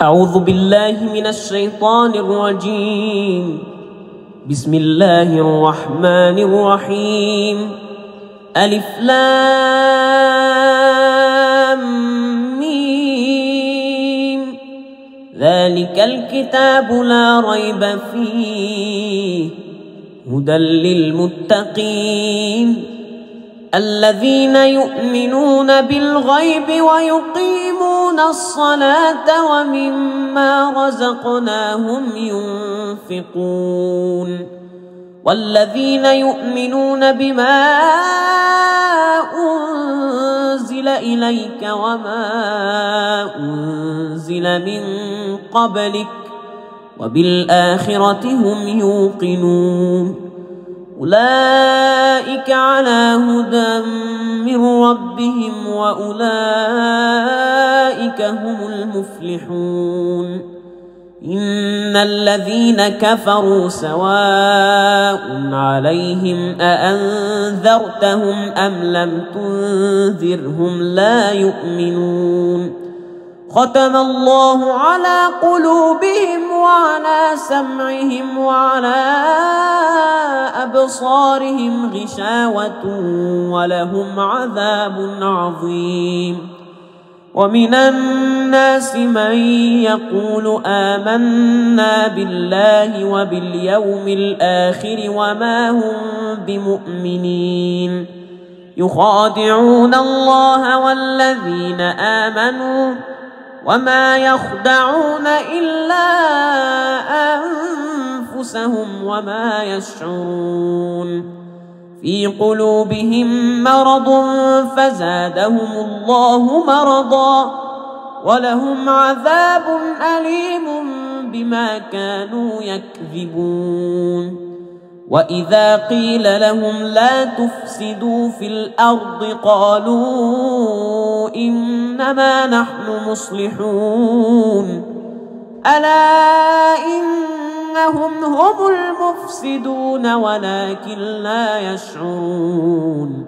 أعوذ بالله من الشيطان الرجيم. بسم الله الرحمن الرحيم. ألف لام ميم. ذلك الكتاب لا ريب فيه هدى للمتقين الذين يؤمنون بالغيب ويقيمون الصلاة ومما رزقناهم ينفقون والذين يؤمنون بما أنزل إليك وما أنزل من قبلك وبالآخرة هم يوقنون أولئك على هدى من ربهم وأولئك هم المفلحون. إن الذين كفروا سواء عليهم أأنذرتهم أم لم تنذرهم لا يؤمنون. ختم الله على قلوبهم وعلى سمعهم وعلى أبصارهم غشاوة ولهم عذاب عظيم. ومن الناس من يقول آمنا بالله وباليوم الآخر وما هم بمؤمنين يخادعون الله والذين آمنوا وما يخدعون إلا أنفسهم وما يشعرون. في قلوبهم مرض فزادهم الله مرضا ولهم عذاب أليم بما كانوا يكذبون. وإذا قيل لهم لا تفسدوا في الأرض قالوا إنما نحن مصلحون ألا إنهم هم المفسدون ولكن لا يشعرون.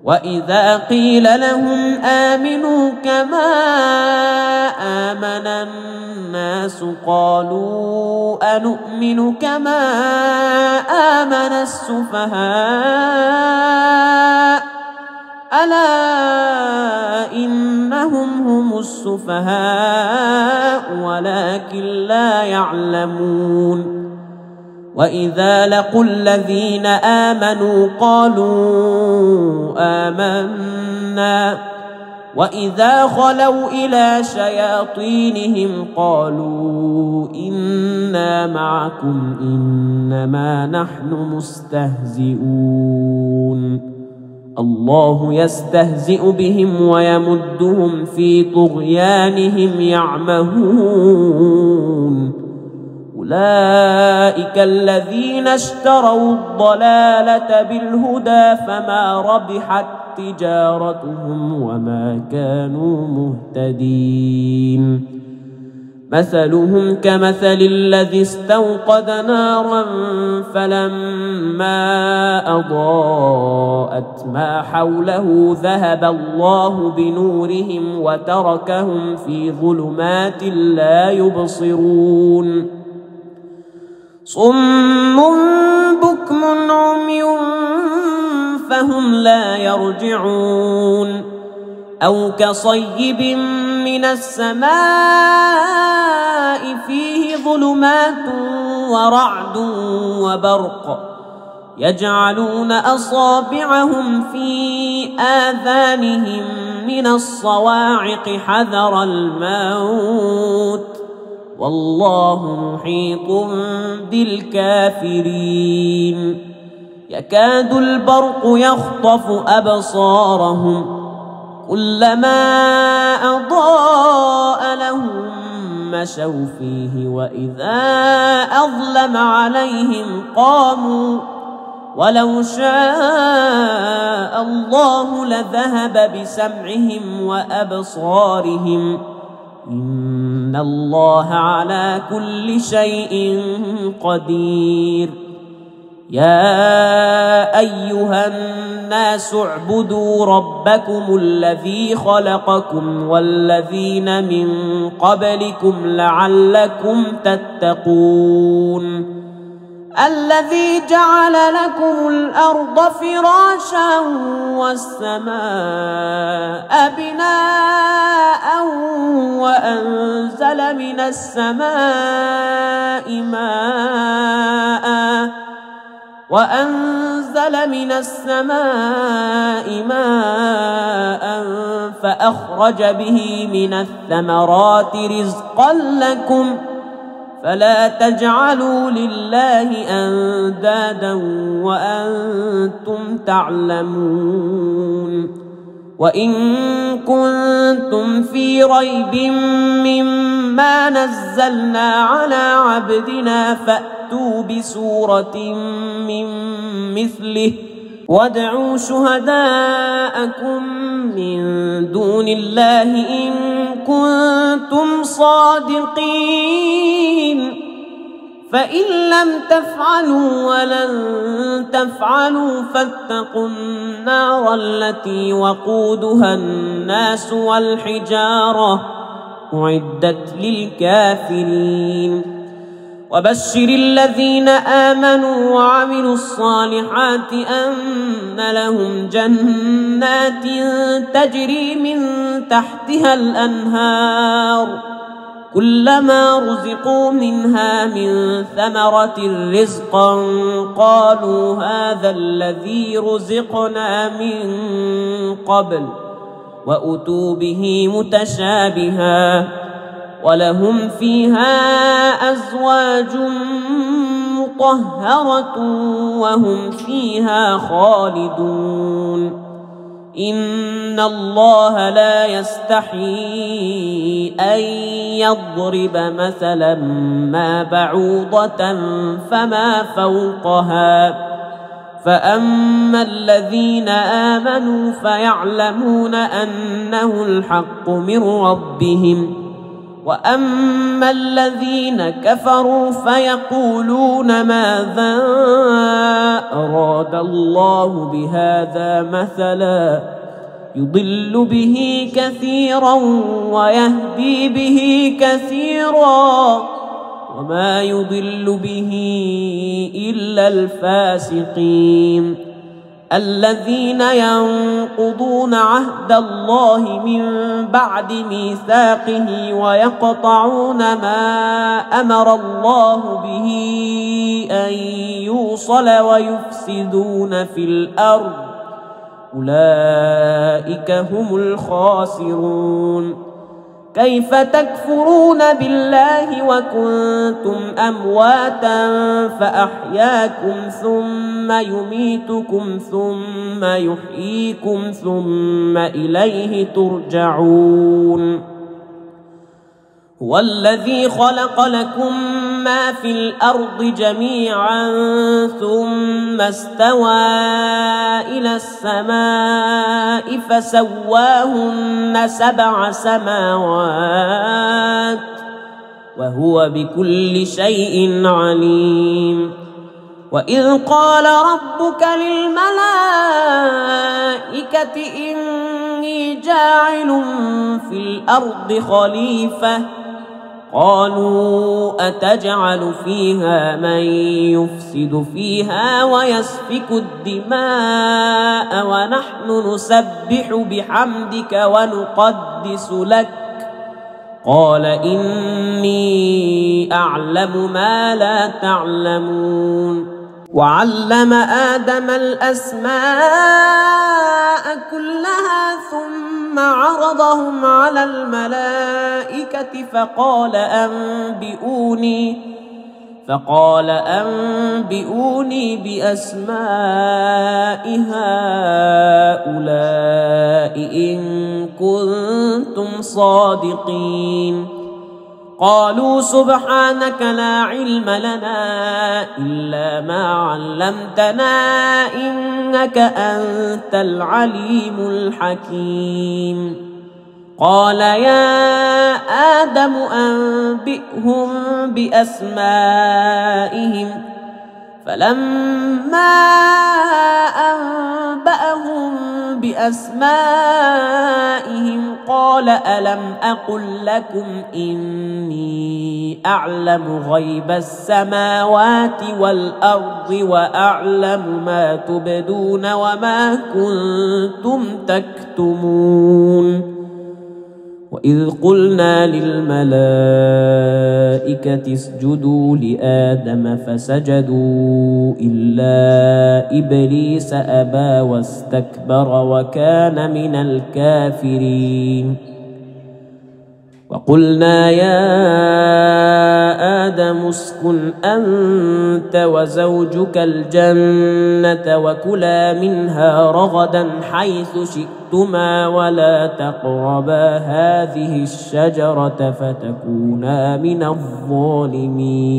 وإذا قيل لهم آمنوا كما آمن الناس قالوا أنؤمن كما آمن السفهاء ألا إنهم هم السفهاء ولكن لا يعلمون. وإذا لقوا الذين آمنوا قالوا آمنا وإذا خلوا إلى شياطينهم قالوا إنا معكم إنما نحن مستهزئون. الله يستهزئ بهم ويمدهم في طغيانهم يعمهون. أولئك الذين اشتروا الضلالة بالهدى فما ربحت تجارتهم وما كانوا مهتدين. مثلهم كمثل الذي استوقد نارا فلما أضاءت ما حوله ذهب الله بنورهم وتركهم في ظلمات لا يبصرون. صم بكم عمي فهم لا يرجعون. أو كصيب من السماء فيه ظلمات ورعد وبرق يجعلون أصابعهم في آذانهم من الصواعق حذر الموت والله محيط بالكافرين. يكاد البرق يخطف أبصارهم كلما أضاء لهم مشوا فيه وإذا أظلم عليهم قاموا ولو شاء الله لذهب بسمعهم وأبصارهم إن الله على كل شيء قدير. يا أيها الناس اعبدوا ربكم الذي خلقكم والذين من قبلكم لعلكم تتقون الذي جعل لكم الأرض فراشا والسماء بناء وأنزل من السماء ماء فأخرج به من الثمرات رزقا لكم فلا تجعلوا لله أندادا وأنتم تعلمون وإن كنتم في ريب مما نزلنا على عبدنا فأتوا بسورة من مثله وادعوا شهداءكم من دون الله إن كنتم صادقين فإن لم تفعلوا ولن تفعلوا فاتقوا النار التي وقودها الناس والحجارة أعدت للكافرين وبشر الذين آمنوا وعملوا الصالحات أن لهم جنات تجري من تحتها الأنهار كلما رزقوا منها من ثمرة رزقا قالوا هذا الذي رزقنا من قبل وأتوا به متشابها ولهم فيها أزواج مطهرة وهم فيها خالدون إن الله لا يستحيي أن يضرب مثلا ما بعوضة فما فوقها فأما الذين آمنوا فيعلمون أنه الحق من ربهم وأما الذين كفروا فيقولون ماذا أراد الله بهذا مثلا يضل به كثيرا ويهدي به كثيرا وما يضل به إلا الفاسقين الذين ينقضون عهد الله من بعد ميثاقه ويقطعون ما أمر الله به أن يوصل ويفسدون في الأرض أولئك هم الخاسرون كيف تكفرون بالله وكنتم أمواتا فأحياكم ثم يميتكم ثم يحييكم ثم إليه ترجعون هو الذي خلق لكم ما في الأرض جميعا ثم استوى إلى السماء فسواهن 7 سماوات وهو بكل شيء عليم وإذ قال ربك للملائكة إني جاعل في الأرض خليفة قالوا أتجعل فيها من يفسد فيها ويسفك الدماء ونحن نسبح بحمدك ونقدس لك قال إني أعلم ما لا تعلمون وعلم آدم الأسماء كلها ثم عرضهم على الملائكة فقال أنبئوني بأسماء هؤلاء إن كنتم صادقين قالوا سبحانك لا علم لنا إلا ما علمتنا إنك أنت العليم الحكيم قال يا آدم أنبئهم بأسمائهم فلما أنبأهم بأسمائهم قال ألم أقل لكم إني أعلم غيب السماوات والأرض وأعلم ما تبدون وما كنتم تكتمون وإذ قلنا للملائكة اسجدوا لآدم فسجدوا إلا إبليس أبى واستكبر وكان من الكافرين وقلنا يا آدم اسكن أنت وزوجك الجنة وكلا منها رغدا حيث شئتما ولا تقربا هذه الشجرة فتكونا من الظالمين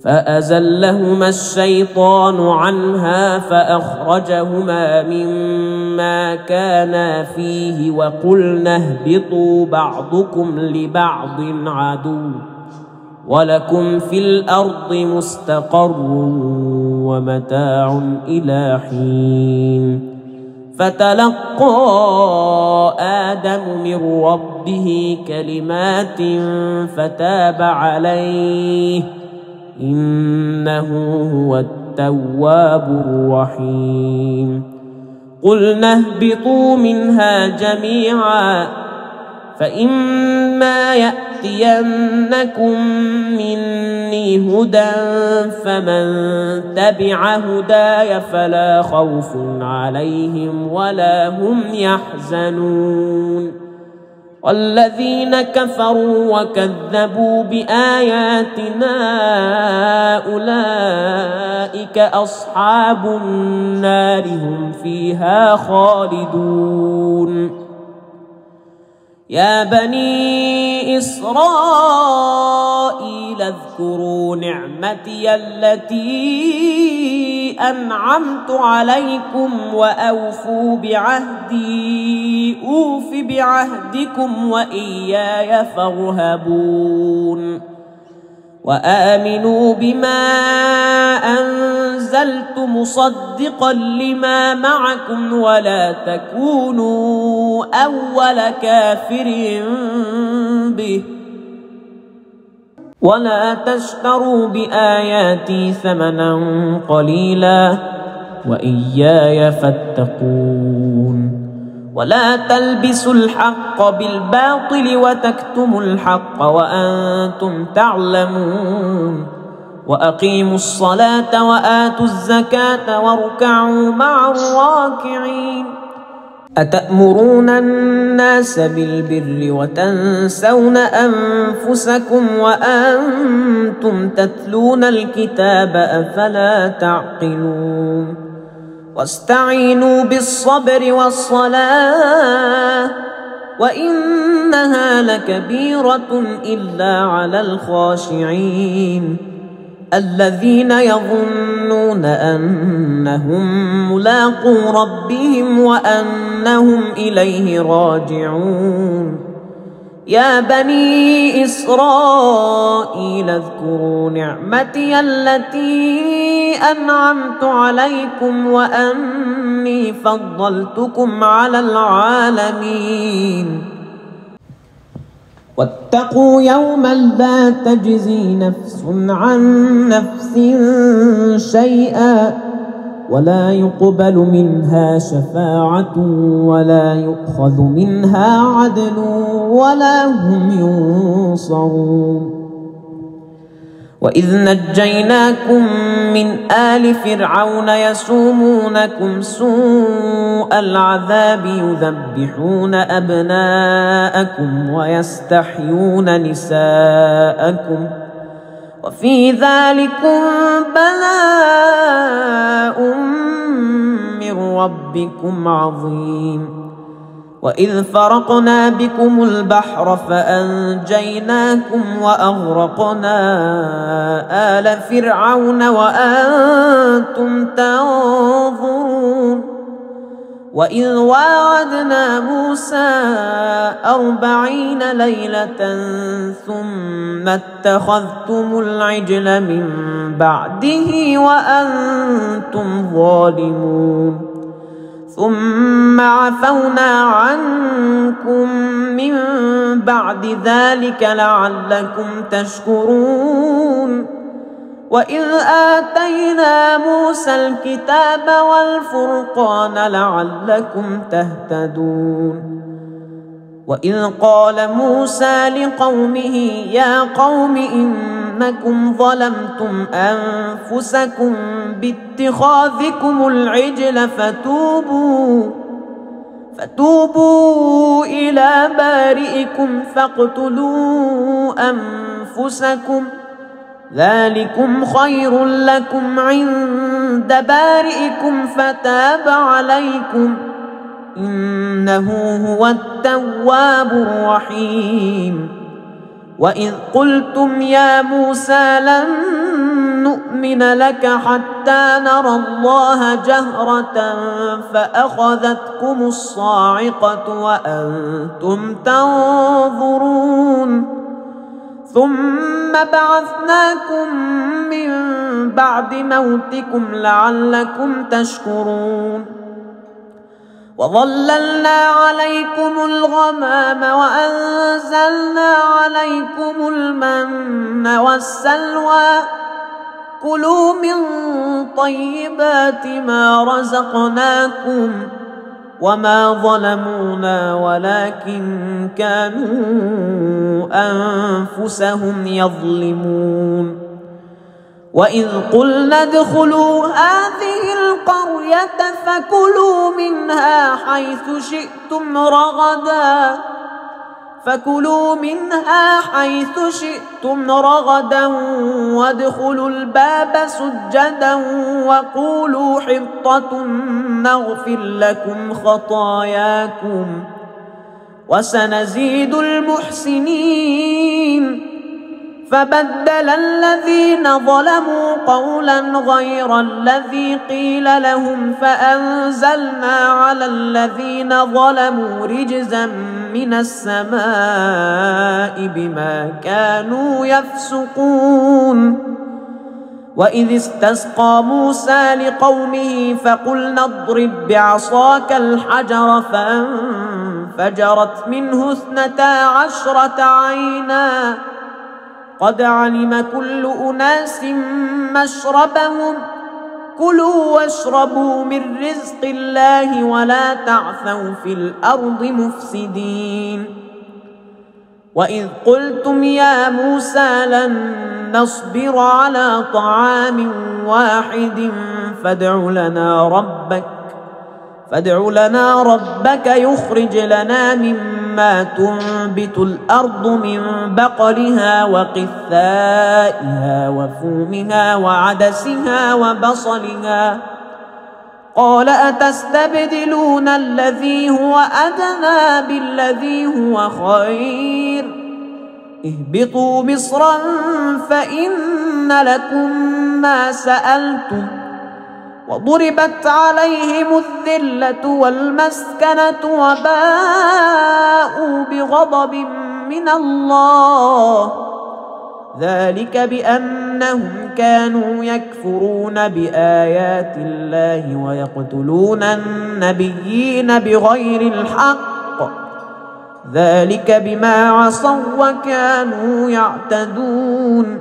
فأزلهما الشيطان عنها فأخرجهما مما كانا فيه وقلنا اهبطوا بعضكم لبعض عدو ولكم في الأرض مستقر ومتاع إلى حين فتلقى آدم من ربه كلمات فتاب عليه إنه هو التواب الرحيم قلنا اهبطوا منها جميعا فإما يأتينكم مني هدى فمن تبع هداي فلا خوف عليهم ولا هم يحزنون والذين كفروا وكذبوا بآياتنا أولئك أصحاب النار هم فيها خالدون يا بني إسرائيل اذكروا نعمتي التي أنعمت عليكم وأوفوا بعهدي أوف بعهدكم وإياي فارهبون وآمنوا بما أنزلت مصدقا لما معكم ولا تكونوا أول كافر به ولا تشتروا بآياتي ثمنا قليلا وإياي فاتقون ولا تلبسوا الحق بالباطل وتكتموا الحق وأنتم تعلمون وأقيموا الصلاة وآتوا الزكاة واركعوا مع الراكعين أتأمرون الناس بالبر وتنسون أنفسكم وأنتم تتلون الكتاب أفلا تعقلون واستعينوا بالصبر والصلاة وإنها لكبيرة إلا على الخاشعين الذين يظنون أنهم ملاقو ربهم وأنهم إليه راجعون يا بني إسرائيل اذكروا نعمتي التي أنعمت عليكم وأني فضلتكم على العالمين واتقوا يوما لا تجزي نفس عن نفس شيئا ولا يقبل منها شفاعة ولا يؤخذ منها عدل ولا هم ينصرون وإذ نجيناكم من آل فرعون يسومونكم سوء العذاب يذبحون أبناءكم ويستحيون نساءكم وفي ذلكم بلاء من ربكم عظيم وإذ فرقنا بكم البحر فأنجيناكم وأغرقنا آل فرعون وأنتم تنظرون وإذ واعدنا موسى 40 ليلة ثم اتخذتم العجل من بعده وأنتم ظالمون ثم عفونا عنكم من بعد ذلك لعلكم تشكرون وإذ آتينا موسى الكتاب والفرقان لعلكم تهتدون وإذ قال موسى لقومه يا قوم إنكم ظلمتم أنفسكم باتخاذكم العجل فتوبوا إلى بارئكم فاقتلوا أنفسكم ذلكم خير لكم عند بارئكم فتاب عليكم إنه هو التواب الرحيم وإذ قلتم يا موسى لن نؤمن لك حتى نرى الله جهرة فأخذتكم الصاعقة وأنتم تنظرون ثم بعثناكم من بعد موتكم لعلكم تشكرون وظللنا عليكم الغمام وأنزلنا عليكم المن والسلوى كلوا من طيبات ما رزقناكم وما ظلمونا ولكن كانوا أنفسهم يظلمون وإذ قلنا ادخلوا هذه القرية فكلوا منها حيث شئتم رغدا وادخلوا الباب سجدا وقولوا حطة نغفر لكم خطاياكم وسنزيد المحسنين فبدل الذين ظلموا قولا غير الذي قيل لهم فأنزلنا على الذين ظلموا رجزا من السماء بما كانوا يفسقون وإذ استسقى موسى لقومه فقلنا اضرب بعصاك الحجر فانفجرت منه 12 عينا قد علم كل أناس مشربهم كلوا واشربوا من رزق الله ولا تعثوا في الأرض مفسدين وإذ قلتم يا موسى لن نصبر على طعام واحد فادع لنا ربك يخرج لنا مما تنبت الأرض من بقلها وقثائها وفومها وعدسها وبصلها قال أتستبدلون الذي هو أدنى بالذي هو خير اهبطوا مصرا فإن لكم ما سألتم وضربت عليهم الذلة والمسكنة وباءوا بغضب من الله ذلك بأنهم كانوا يكفرون بآيات الله ويقتلون النبيين بغير الحق ذلك بما عصوا وكانوا يعتدون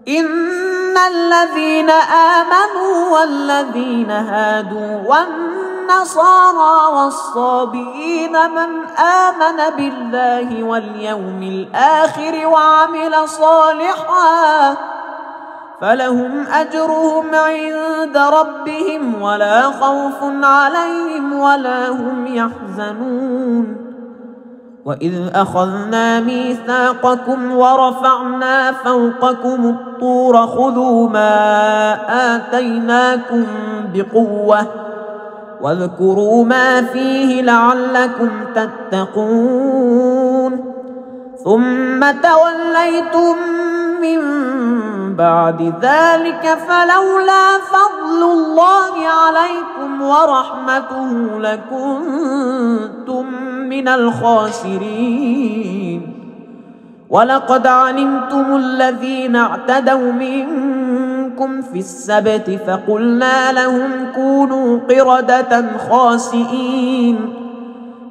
إن الذين آمنوا والذين هادوا والنصارى والصابئين من آمن بالله واليوم الآخر وعمل صالحا فلهم أجرهم عند ربهم ولا خوف عليهم ولا هم يحزنون وإذ أخذنا ميثاقكم ورفعنا فوقكم الطور خذوا ما آتيناكم بقوة واذكروا ما فيه لعلكم تتقون ثم توليتم من بعد ذلك فلولا فضل الله عليكم ورحمته لكنتم من الخاسرين. ولقد علمتم الذين اعتدوا منكم في السبت فقلنا لهم كونوا قردة خاسئين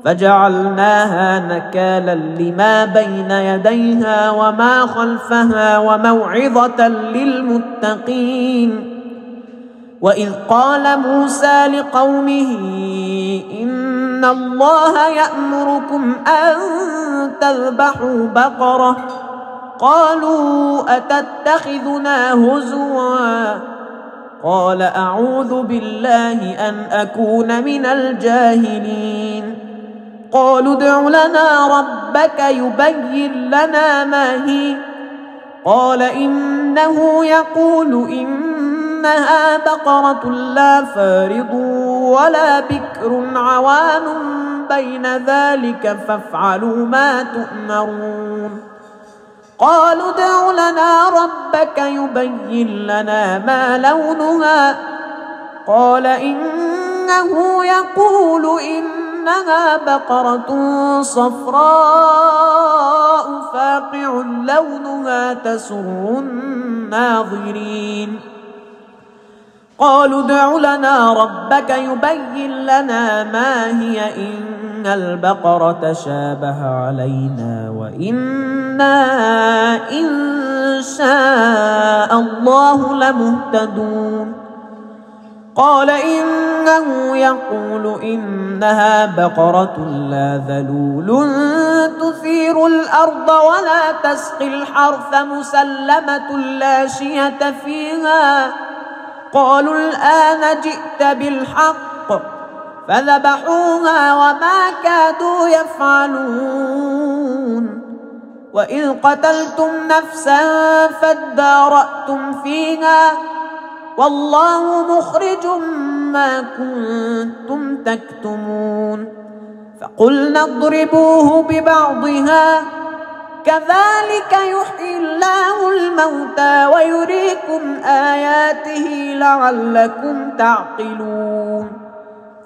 فجعلناها نكالا لما بين يديها وما خلفها وموعظة للمتقين. وإذ قال موسى لقومه إن الله يأمركم أن تذبحوا بقرة قالوا أتتخذنا هزوا قال أعوذ بالله أن أكون من الجاهلين. قالوا ادع لنا ربك يبين لنا ما هي قال إنه يقول إنها بقرة لا فارض ولا بكر عوان بين ذلك فافعلوا ما تؤمرون. قالوا ادع لنا ربك يبين لنا ما لونها قال إنه يقول إنها بقرة صفراء فاقع لونها تسر الناظرين. قالوا ادع لنا ربك يبين لنا ما هي إن البقرة شابه علينا وإنا إن شاء الله لمهتدون. قال إنه يقول إنها بقرة لا ذلول تثير الأرض ولا تسقي الحرث مسلمة لا شية فيها. قالوا الآن جئت بالحق فذبحوها وما كادوا يفعلون. وإذ قتلتم نفسا فادارأتم فيها والله مخرج ما كنتم تكتمون. فقلنا اضربوه ببعضها كذلك يحيي الله الموتى ويريكم آياته لعلكم تعقلون.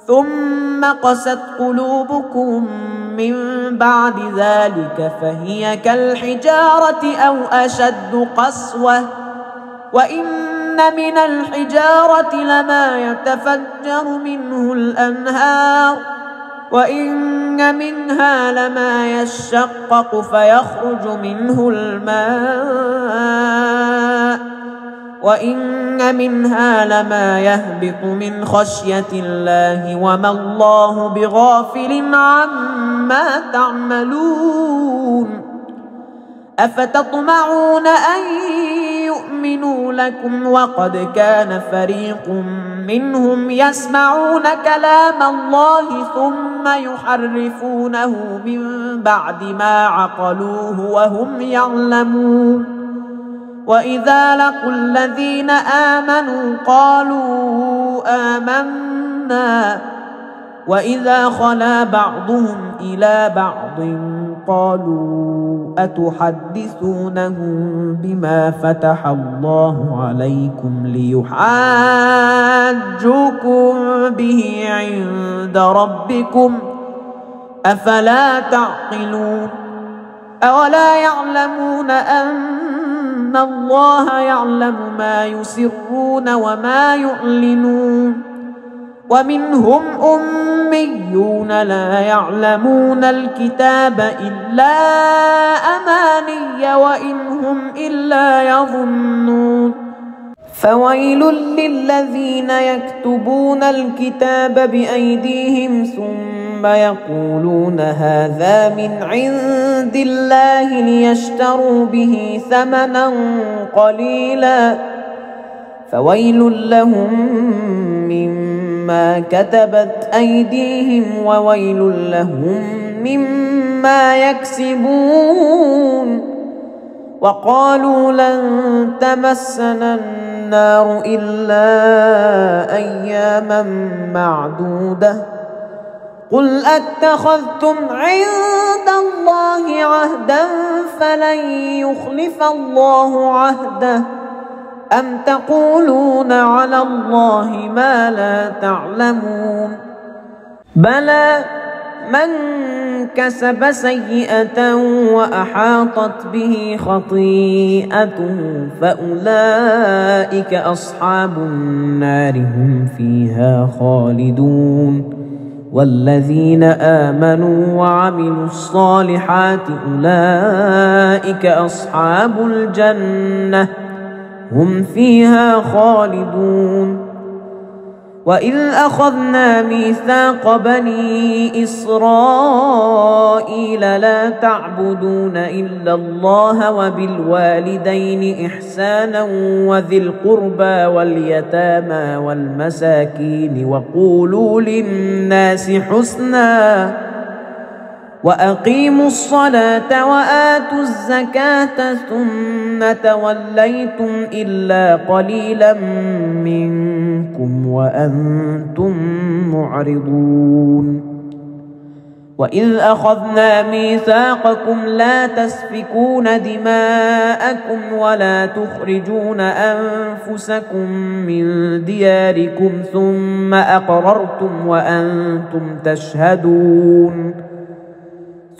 ثم قست قلوبكم من بعد ذلك فهي كالحجارة أو أشد قسوة وإن من الحجارة لما يتفجر منه الأنهار وإن منها لما يشقق فيخرج منه الماء وإن منها لما يهبط من خشية الله وما الله بغافل عما تعملون. أفتطمعون أن يؤمنوا لكم وقد كان فريق منهم يسمعون كلام الله ثم يحرفونه من بعد ما عقلوه وهم يعلمون. وإذا لقوا الذين آمنوا قالوا آمنا وإذا خلا بعضهم إلى بعض قالوا أتحدثونهم بما فتح الله عليكم ليحاجوكم به عند ربكم أفلا تعقلون. أولا يعلمون أن الله يعلم ما يسرون وما يعلنون. ومنهم أميون لا يعلمون الكتاب إلا أماني وإن هم إلا يظنون. فويل للذين يكتبون الكتاب بأيديهم ثم يقولون هذا من عند الله ليشتروا به ثمنا قليلا فويل لهم مما كتبت أيديهم وويل لهم مما يكسبون. وقالوا لن تمسنا النار إلا أياما معدودة قل أتخذتم عند الله عهدا فلن يخلف الله عهده أم تقولون على الله ما لا تعلمون بلى من كسب سيئة وأحاطت به خطيئته فأولئك أصحاب النار هم فيها خالدون والذين آمنوا وعملوا الصالحات أولئك أصحاب الجنة هم فيها خالدون وإذ أخذنا ميثاق بني إسرائيل لا تعبدون إلا الله وبالوالدين إحسانا وذي القربى واليتامى والمساكين وقولوا للناس حسنا وأقيموا الصلاة وآتوا الزكاة ثم توليتم إلا قليلا منكم وأنتم معرضون وإذ أخذنا ميثاقكم لا تسفكون دماءكم ولا تخرجون أنفسكم من دياركم ثم أقررتم وأنتم تشهدون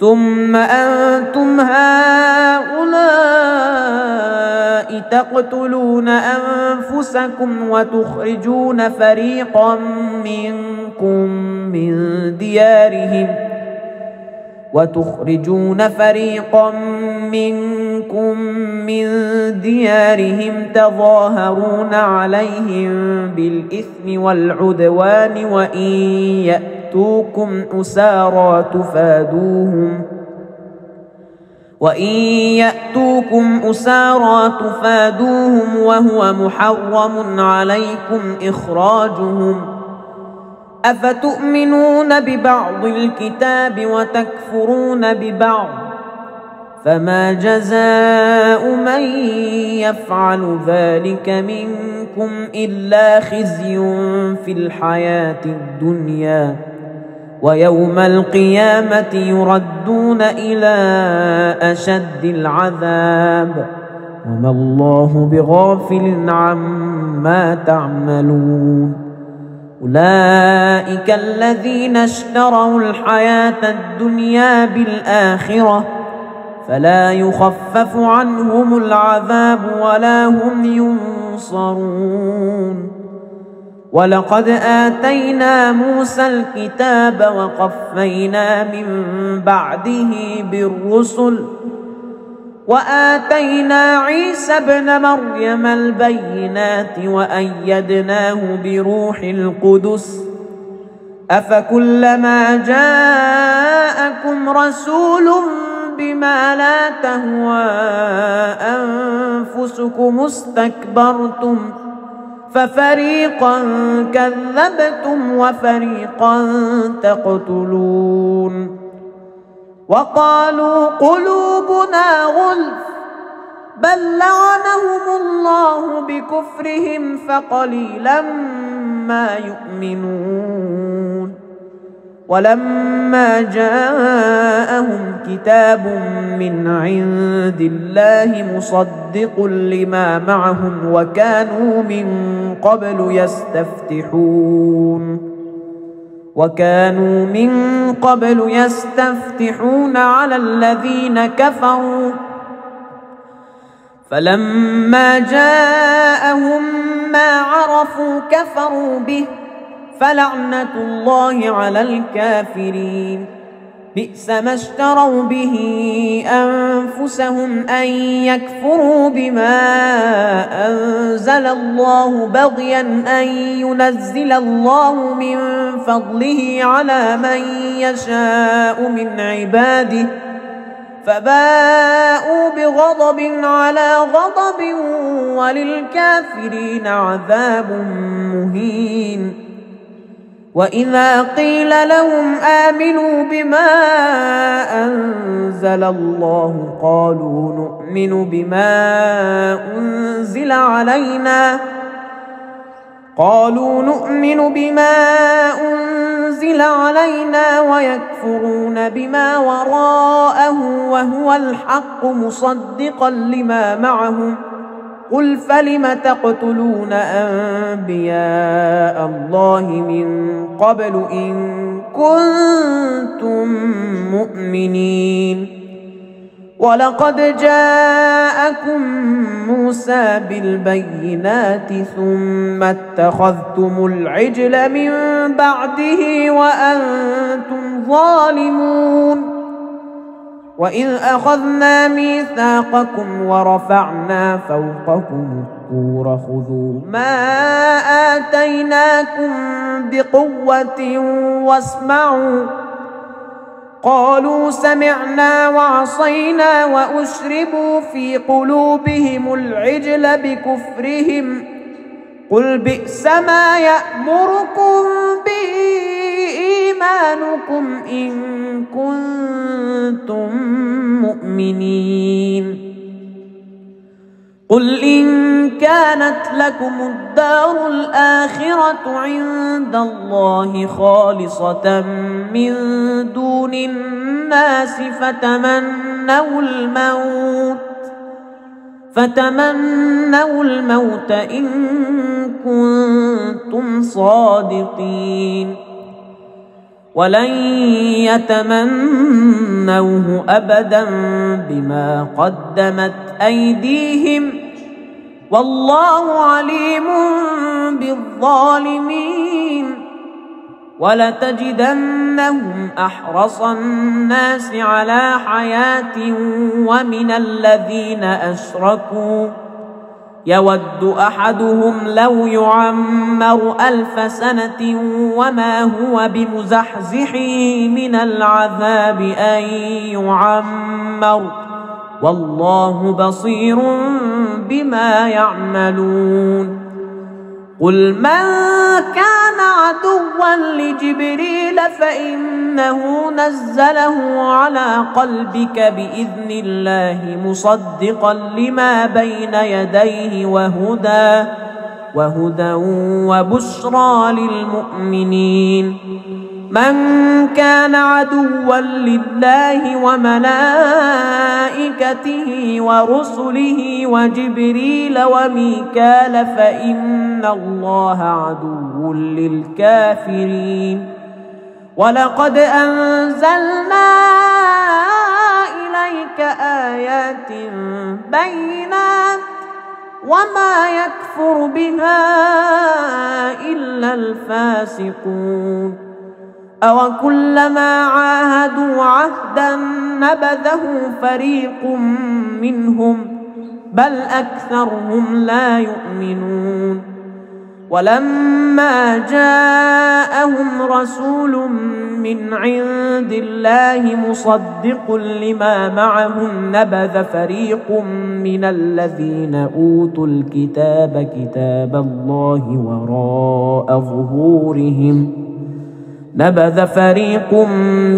ثم أنتم هؤلاء تقتلون أنفسكم وتخرجون فريقا منكم من ديارهم تظاهرون عليهم بالإثم والعدوان وإن يأتوكم أسارى تفادوهم وهو محرم عليكم إخراجهم أفتؤمنون ببعض الكتاب وتكفرون ببعض فما جزاء من يفعل ذلك منكم إلا خزي في الحياة الدنيا ويوم القيامة يردون إلى أشد العذاب وما الله بغافل عما تعملون أولئك الذين اشتروا الحياة الدنيا بالآخرة فلا يخفف عنهم العذاب ولا هم ينصرون ولقد آتينا موسى الكتاب وقفينا من بعده بالرسل وآتينا عيسى ابن مريم البينات وأيدناه بروح القدس أفكلما جاءكم رسول بما لا تهوى أنفسكم استكبرتم ففريقا كذبتم وفريقا تقتلون وقالوا قلوبنا غلف بل لعنهم الله بكفرهم فقليلا ما يؤمنون ولما جاءهم كتاب من عند الله مصدق لما معهم وكانوا من قبل يستفتحون على الذين كفروا فلما جاءهم ما عرفوا كفروا به فلعنة الله على الكافرين بئس ما اشتروا به أنفسهم أن يكفروا بما أنزل الله بغيا أن ينزل الله من فضله على من يشاء من عباده فباءوا بغضب على غضب وللكافرين عذاب مهين وإذا قيل لهم آمنوا بما أنزل الله قالوا نؤمن بما أنزل علينا ويكفرون بما وراءه وهو الحق مصدقا لما معهم قل فلم تقتلون أنبياء الله من قبل إن كنتم مؤمنين ولقد جاءكم موسى بالبينات ثم اتخذتم العجل من بعده وأنتم ظالمون وإذ أخذنا ميثاقكم ورفعنا فوقكم الطور خذوا ما آتيناكم بقوة واسمعوا قالوا سمعنا وعصينا وأشربوا في قلوبهم العجل بكفرهم قل بئس ما يأمركم به إيمانكم إن كنتم مؤمنين قل إن كانت لكم الدار الآخرة عند الله خالصة من دون الناس فتمنوا الموت إن كنتم صادقين ولن يتمنوه أبدا بما قدمت أيديهم والله عليم بالظالمين ولتجدنهم أحرص الناس على حياة ومن الذين أشركوا يود أحدهم لو يعمر 1000 سنة وما هو بمزحزحه من العذاب أن يعمر والله بصير بما يعملون قل من كان عدوا لجبريل فإنه نزله على قلبك بإذن الله مصدقا لما بين يديه وهدى وبشرى للمؤمنين من كان عدوا لله وملائكته ورسله وجبريل وميكال فإن الله عدو للكافرين ولقد أنزلنا إليك آيات بينات وما يكفر بها إلا الفاسقون أوكلما عاهدوا عهدا نبذه فريق منهم بل أكثرهم لا يؤمنون ولما جاءهم رسول من عند الله مصدق لما معهم نبذ فريق من الذين أوتوا الكتاب كتاب الله وراء ظهورهم نبذ فريق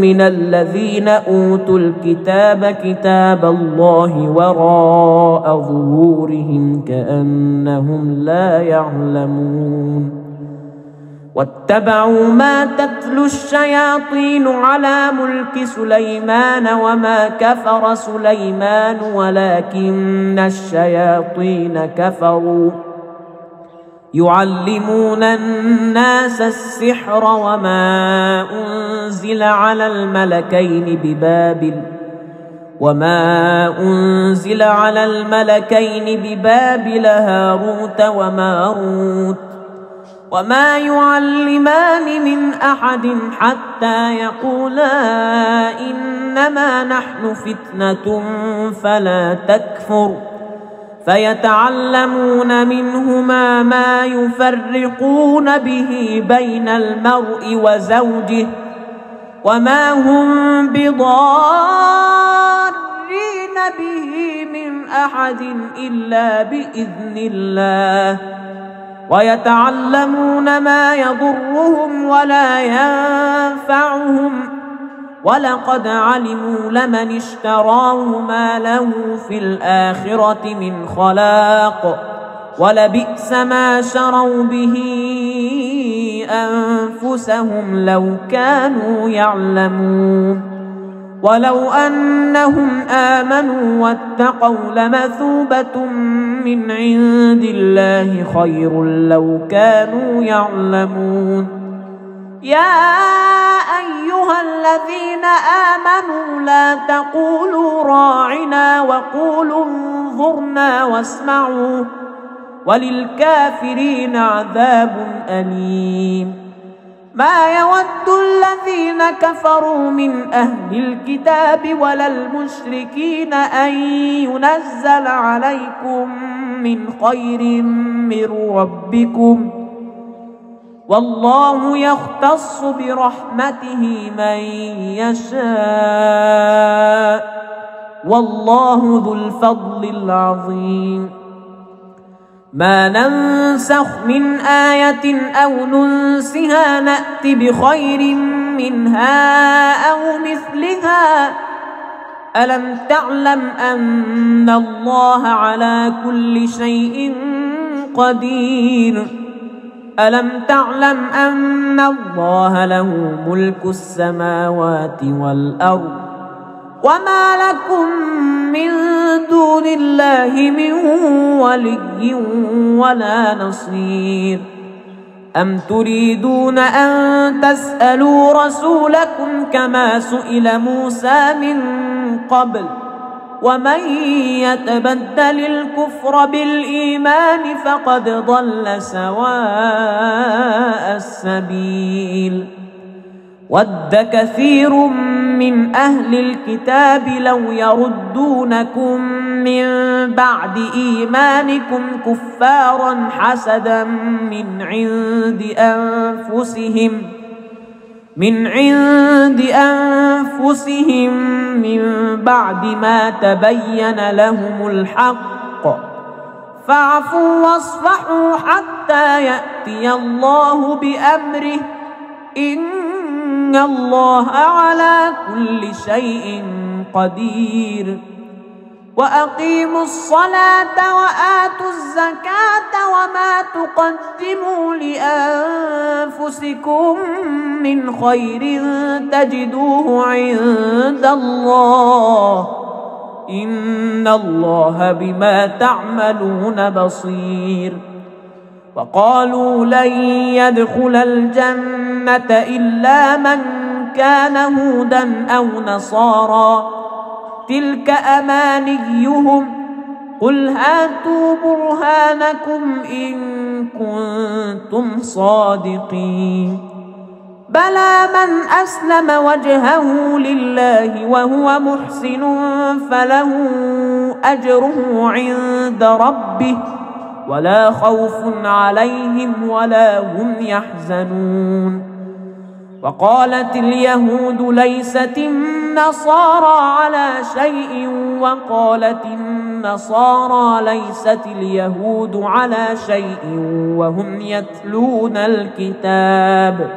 من الذين أوتوا الكتاب كتاب الله وراء ظهورهم كأنهم لا يعلمون واتبعوا ما تتلو الشياطين على ملك سليمان وما كفر سليمان ولكن الشياطين كفروا يعلمون الناس السحر وما أنزل على الملكين ببابل هاروت وماروت وما يعلمان من أحد حتى يقولا إنما نحن فتنة فلا تكفر فيتعلمون منهما ما يفرقون به بين المرء وزوجه وما هم بضارين به من أحد إلا بإذن الله ويتعلمون ما يضرهم ولا ينفعهم ولقد علموا لمن اشتراه ما له في الآخرة من خلاق ولبئس ما شروا به أنفسهم لو كانوا يعلمون ولو أنهم آمنوا واتقوا لمثوبة من عند الله خير لو كانوا يعلمون. يا أيها الذين آمنوا لا تقولوا راعنا وقولوا انظرنا واسمعوا وللكافرين عذاب أليم. ما يود الذين كفروا من أهل الكتاب ولا المشركين أن ينزل عليكم من خير من ربكم والله يختص برحمته من يشاء والله ذو الفضل العظيم. ما ننسخ من آية أو ننسها نأت بخير منها أو مثلها ألم تعلم أن الله على كل شيء قدير. ألم تعلم أن الله له ملك السماوات والأرض وما لكم من دون الله من ولي ولا نصير. أم تريدون أن تسألوا رسولكم كما سئل موسى من قبل ومن يتبدل الكفر بالإيمان فقد ضل سواء السبيل. ود كثير من أهل الكتاب لو يردونكم من بعد إيمانكم كفارا حسدا من عند أنفسهم من بعد ما تبين لهم الحق فاعفوا واصفحوا حتى يأتي الله بأمره إن الله على كل شيء قدير. وأقيموا الصلاة وآتوا الزكاة وما تقدموا لأنفسكم من خير تجدوه عند الله إن الله بما تعملون بصير. وقالوا لن يدخل الجنة إلا من كان هودا أو نصارى تلك أمانيهم قل هاتوا برهانكم إن كنتم صادقين. بلى من أسلم وجهه لله وهو محسن فله أجره عند ربه ولا خوف عليهم ولا هم يحزنون. وقالت اليهود ليست النصارى على شيء وقالت النصارى ليست اليهود على شيء وهم يتلون الكتاب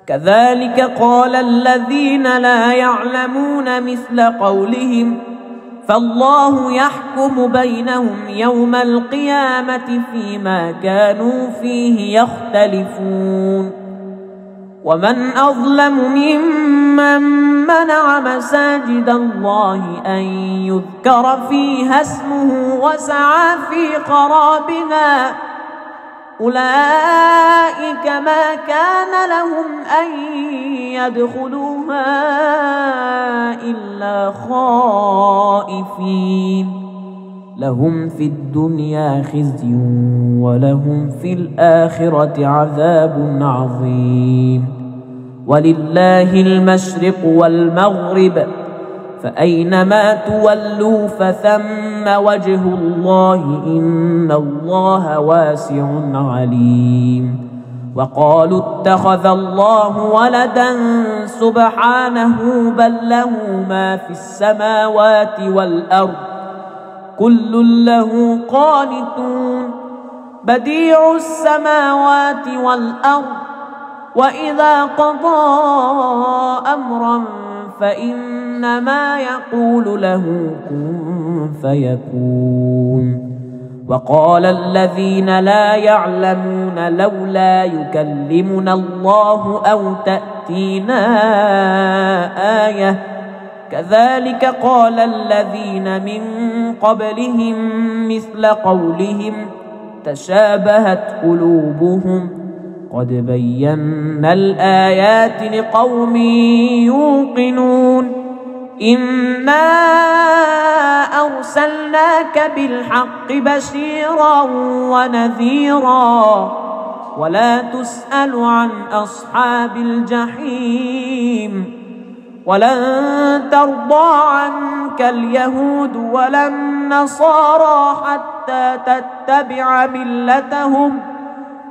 كذلك قال الذين لا يعلمون مثل قولهم فالله يحكم بينهم يوم القيامة فيما كانوا فيه يختلفون. ومن أظلم ممن منع مساجد الله أن يذكر فيها اسمه وسعى في خرابها أولئك ما كان لهم أن يدخلوها إلا خائفين لهم في الدنيا خزي ولهم في الآخرة عذاب عظيم. ولله المشرق والمغرب فأينما تولوا فثم وجه الله إن الله واسع عليم. وقالوا اتخذ الله ولدا سبحانه بل له ما في السماوات والأرض كل له قانتون بديع السماوات والأرض وإذا قضى أمرا فإنما يقول له كن فيكون. وقال الذين لا يعلمون لولا يكلمنا الله أو تأتينا آية كذلك قال الذين من قبلهم مثل قولهم تشابهت قلوبهم قد بينا الآيات لقوم يوقنون إنا أرسلناك بالحق بشيرا ونذيرا ولا تسأل عن أصحاب الجحيم ولن ترضى عنك اليهود ولا النصارى حتى تتبع ملتهم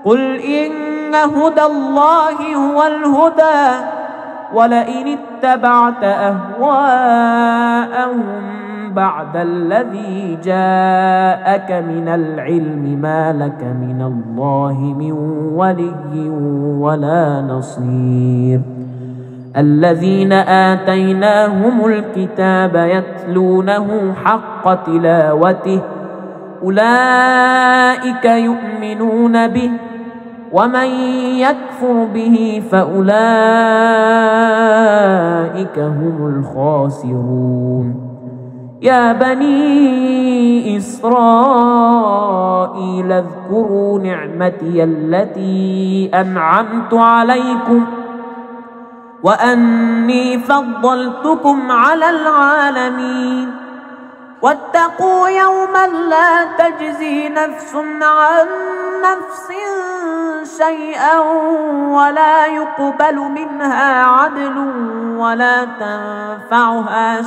قل إن هدى الله هو الهدى ولئن اتبعت أهواءهم بعد الذي جاءك من العلم ما لك من الله من ولي ولا نصير الذين آتيناهم الكتاب يتلونه حق تلاوته أولئك يؤمنون به ومن يكفر به فأولئك هم الخاسرون يا بني إسرائيل اذكروا نعمتي التي أنعمت عليكم وأني فضلتكم على العالمين واتقوا يوما لا تجزي نفس عن نفس شيئا ولا يقبل منها عدل ولا تنفعها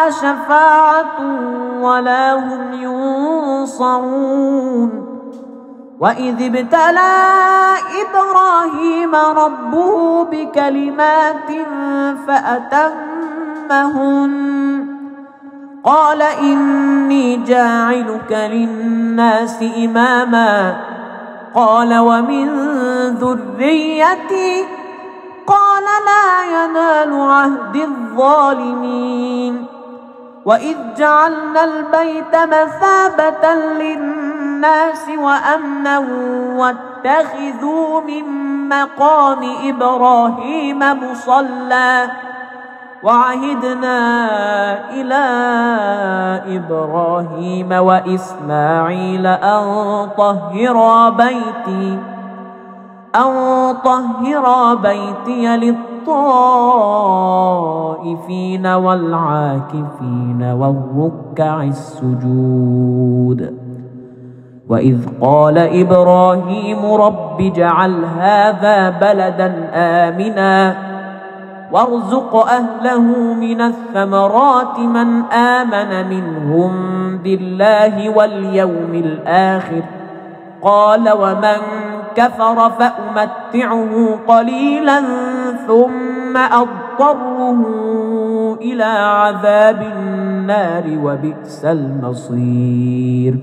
شفاعة ولا هم ينصرون وإذ ابتلى إبراهيم ربه بكلمات فأتمهن قال إني جاعلك للناس إماما قال ومن ذريتي قال لا ينال عهد الظالمين وإذ جعلنا البيت مثابة للناس وأمنا واتخذوا من مقام إبراهيم مصلى وعهدنا إلى إبراهيم وإسماعيل أن طهرا بيتي للطائفين والعاكفين والركع السجود وإذ قال إبراهيم رب اجعل هذا بلدا آمنا وارزق أهله من الثمرات من آمن منهم بالله واليوم الآخر قال ومن كفر فأمتعه قليلا ثم أضطره إلى عذاب النار وبئس المصير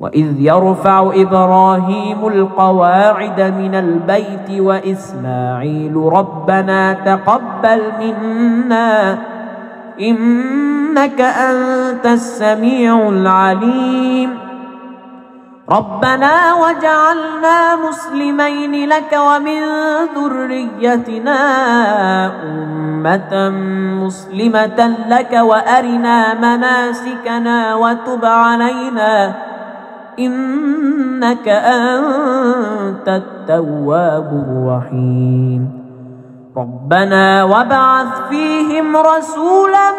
وإذ يرفع إبراهيم القواعد من البيت وإسماعيل ربنا تقبل منا إنك أنت السميع العليم ربنا وجعلنا مسلمين لك ومن ذريتنا أمة مسلمة لك وأرنا مناسكنا وتب علينا إنك أنت التواب الرحيم ربنا وابعث فيهم رسولا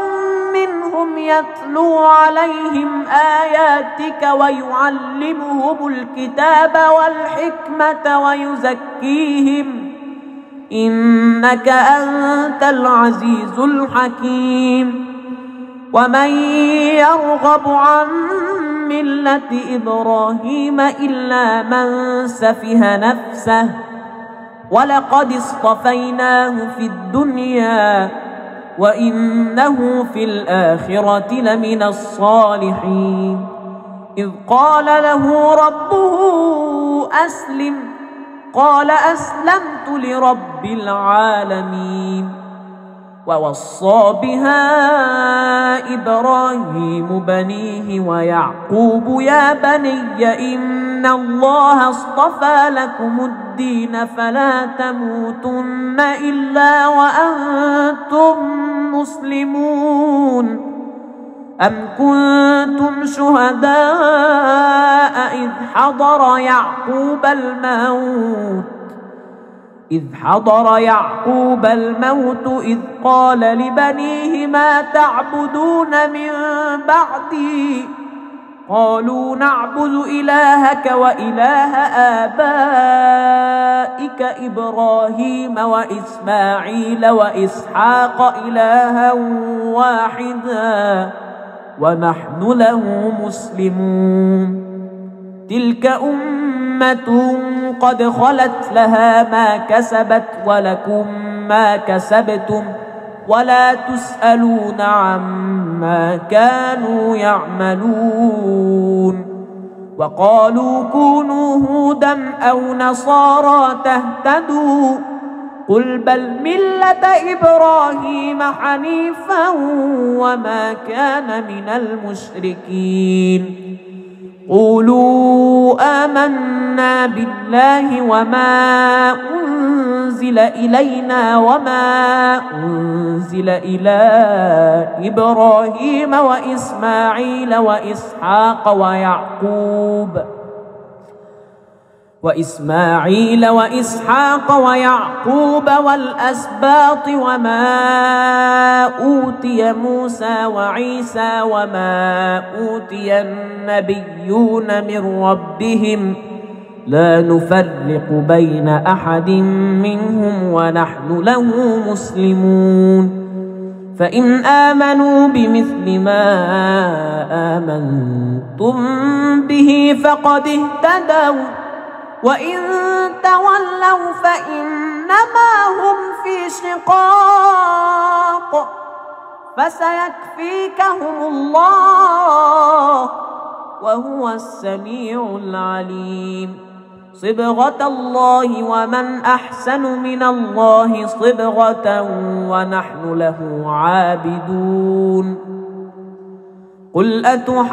منهم يتلو عليهم آياتك ويعلمهم الكتاب والحكمة ويزكيهم إنك أنت العزيز الحكيم ومن يرغب عن ملة إبراهيم إلا من سفه نفسه ولقد اصطفيناه في الدنيا وإنه في الآخرة لمن الصالحين إذ قال له ربه أسلم قال أسلمت لرب العالمين ووصى بها إبراهيم بنيه ويعقوب يا بني إن الله اصطفى لكم الدين فلا تموتن إلا وأنتم مسلمون أم كنتم شهداء إذ حضر يعقوب الموت إذ قال لبنيه ما تعبدون من بعدي قالوا نعبد إلهك وإله آبائك إبراهيم وإسماعيل وإسحاق إلها واحدا ونحن له مسلمون تلك أمة قد خلت لها ما كسبت ولكم ما كسبتم ولا تسألون عما كانوا يعملون وقالوا كونوا هودا أو نصارى تهتدوا قل بل ملة إبراهيم حنيفا وما كان من المشركين قولوا آمنا بالله وما أنزل إلينا وما أنزل إلى إبراهيم وإسماعيل وإسحاق ويعقوب والأسباط وما أوتي موسى وعيسى وما أوتي النبيون من ربهم لا نفرق بين أحد منهم ونحن له مسلمون فإن آمنوا بمثل ما آمنتم به فقد اهتدوا وإن تولوا فإنما هم في شقاق فسيكفيكهم الله وهو السميع العليم صبغة الله ومن أحسن من الله صبغة ونحن له عابدون قل أتحاجوننا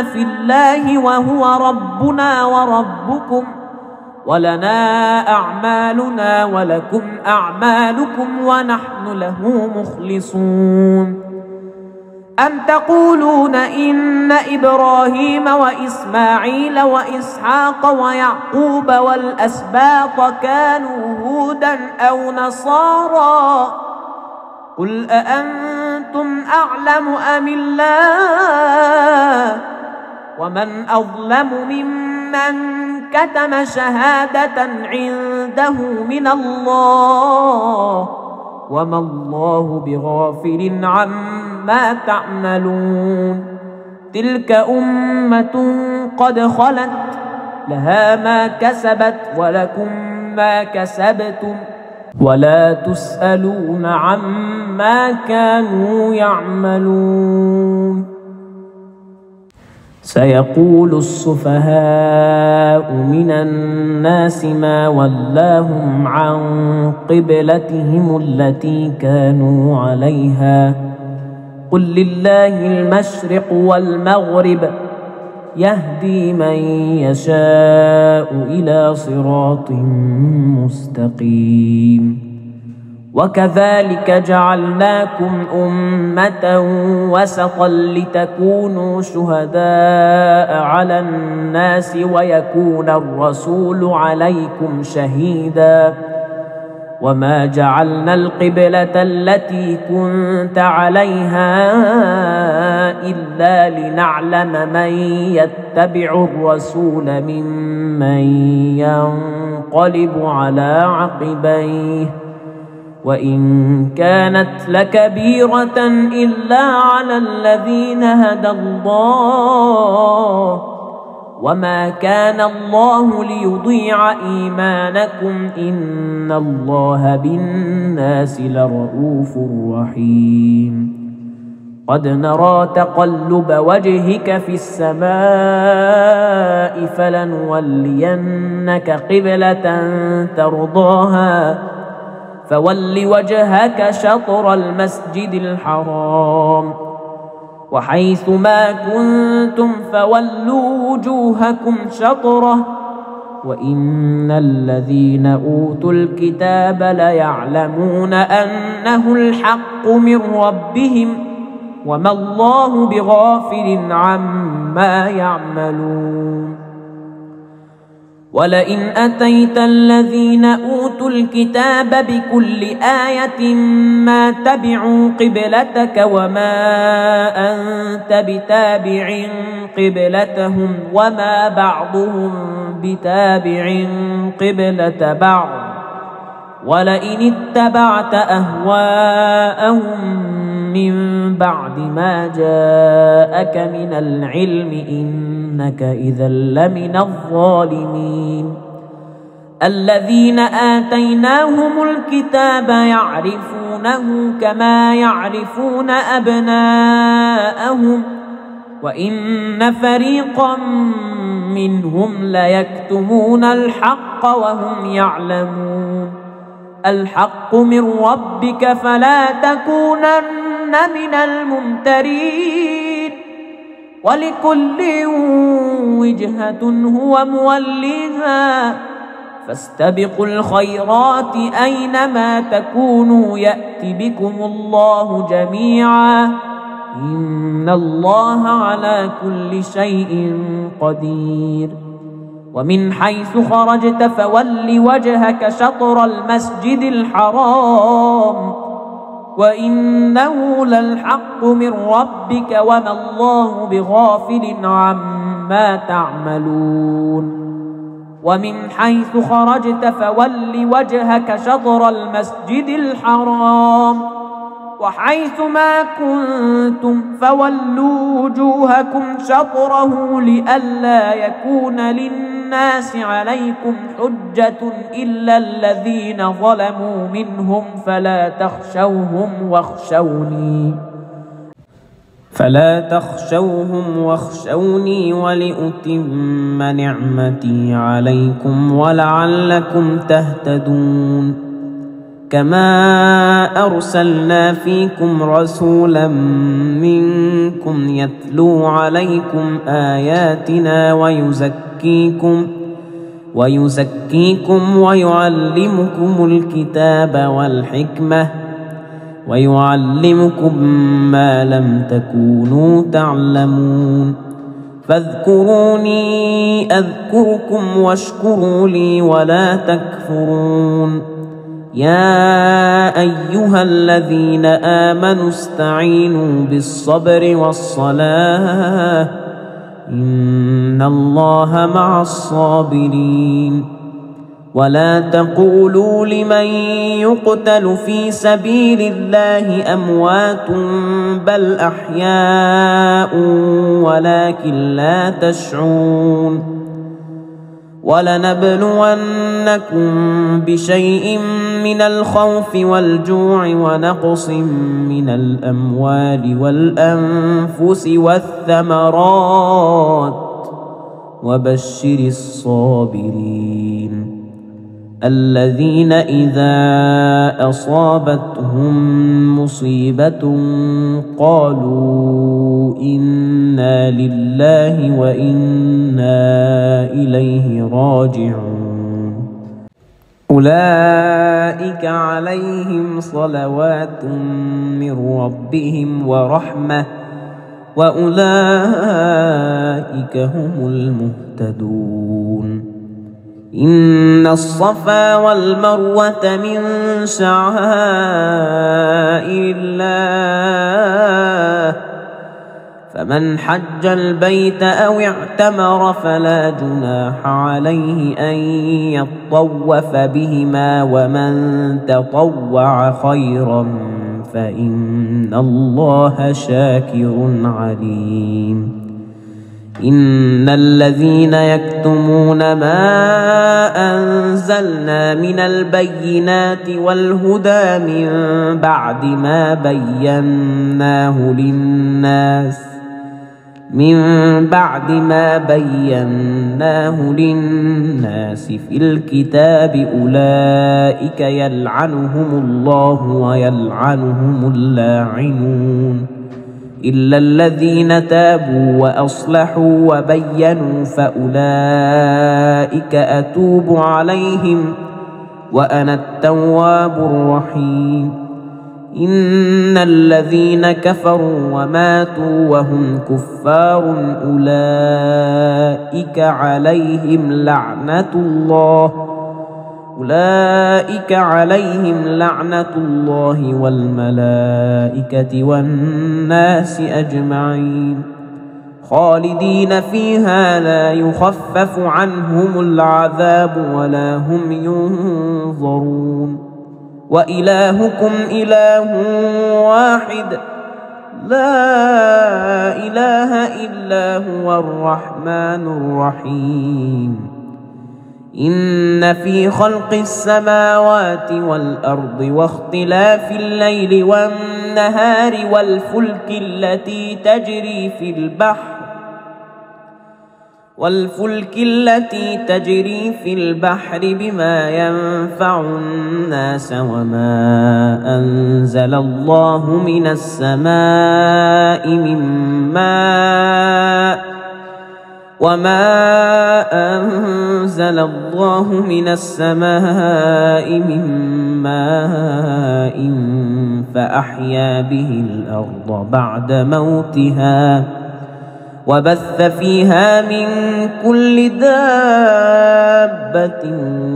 في الله وهو ربنا وربكم ولنا أعمالنا ولكم أعمالكم ونحن له مخلصون أم تقولون إن إبراهيم وإسماعيل وإسحاق ويعقوب والأسباط كانوا هودا أو نصارى قل أأنتم أعلم أم الله ومن أظلم ممن كتم شهادة عنده من الله وما الله بغافل عما تعملون تلك أمة قد خلت لها ما كسبت ولكم ما كسبتم ولا تسألون عما كانوا يعملون سيقول السفهاء من الناس ما ولاهم عن قبلتهم التي كانوا عليها قل لله المشرق والمغرب يهدي من يشاء إلى صراط مستقيم وكذلك جعلناكم أمة وسطا لتكونوا شهداء على الناس ويكون الرسول عليكم شهيدا وما جعلنا القبلة التي كنت عليها إلا لنعلم من يتبع الرسول ممن ينقلب على عقبيه وإن كانت لكبيرة إلا على الذين هدى الله وما كان الله ليضيع إيمانكم إن الله بالناس لرؤوف رحيم قد نرى تقلب وجهك في السماء فلنولينك قبلة ترضاها فول وجهك شطر المسجد الحرام وحيث ما كنتم فولوا وجوهكم شطره وإن الذين أوتوا الكتاب ليعلمون أنه الحق من ربهم وما الله بغافل عما يعملون ولئن أتيت الذين أوتوا الكتاب بكل آية ما تبعوا قبلتك وما أنت بتابع قبلتهم وما بعضهم بتابع قبلة بعض ولئن اتبعت أهواءهم من بعد ما جاءك من العلم إنك إذا لمن الظالمين الذين آتيناهم الكتاب يعرفونه كما يعرفون أبناءهم وإن فريقا منهم ليكتمون الحق وهم يعلمون الحق من ربك فلا تكونن من الممترين ولكل وجهة هو موليها فاستبقوا الخيرات أينما تكونوا يأت بكم الله جميعا إن الله على كل شيء قدير ومن حيث خرجت فول وجهك شطر المسجد الحرام وإنه للحق من ربك وما الله بغافل عما تعملون ومن حيث خرجت فول وجهك شطر المسجد الحرام وحيث ما كنتم فولوا وجوهكم شطره لئلا يكون للناس عليكم حجة إلا الذين ظلموا منهم فلا تخشوهم واخشوني ولأتم نعمتي عليكم ولعلكم تهتدون كما أرسلنا فيكم رسولا منكم يتلو عليكم آياتنا ويزكيكم ويعلمكم الكتاب والحكمة ويعلمكم ما لم تكونوا تعلمون فاذكروني أذكركم واشكروا لي ولا تكفرون يا أيها الذين آمنوا استعينوا بالصبر والصلاة إن الله مع الصابرين ولا تقولوا لمن يقتل في سبيل الله أموات بل أحياء ولكن لا تشعرون ولنبلونكم بشيء من الخوف والجوع ونقص من الأموال والأنفس والثمرات وبشر الصابرين الذين إذا أصابتهم مصيبة قالوا إنا لله وإنا إليه راجعون أولئك عليهم صلوات من ربهم ورحمة وأولئك هم المهتدون إن الصفا والمروة من شعائر الله فمن حج البيت أو اعتمر فلا جناح عليه أن يطوف بهما ومن تطوع خيرا فإن الله شاكر عليم إن الذين يكتمون ما أنزلنا من البينات والهدى من بعد ما بيناه من بعد ما بيناه للناس في الكتاب أولئك يلعنهم الله ويلعنهم اللاعنون إلا الذين تابوا وأصلحوا وبينوا فأولئك أتوب عليهم وأنا التواب الرحيم إن الذين كفروا وماتوا وهم كفار أولئك عليهم لعنة الله والملائكة والناس أجمعين خالدين فيها لا يخفف عنهم العذاب ولا هم ينظرون وإلهكم إله واحد لا إله إلا هو الرحمن الرحيم إن في خلق السماوات والأرض واختلاف الليل والنهار والفلك التي تجري في البحر بما ينفع الناس وما أنزل الله من السماء من ماء فأحيا به الأرض بعد موتها وبث فيها من كل دابة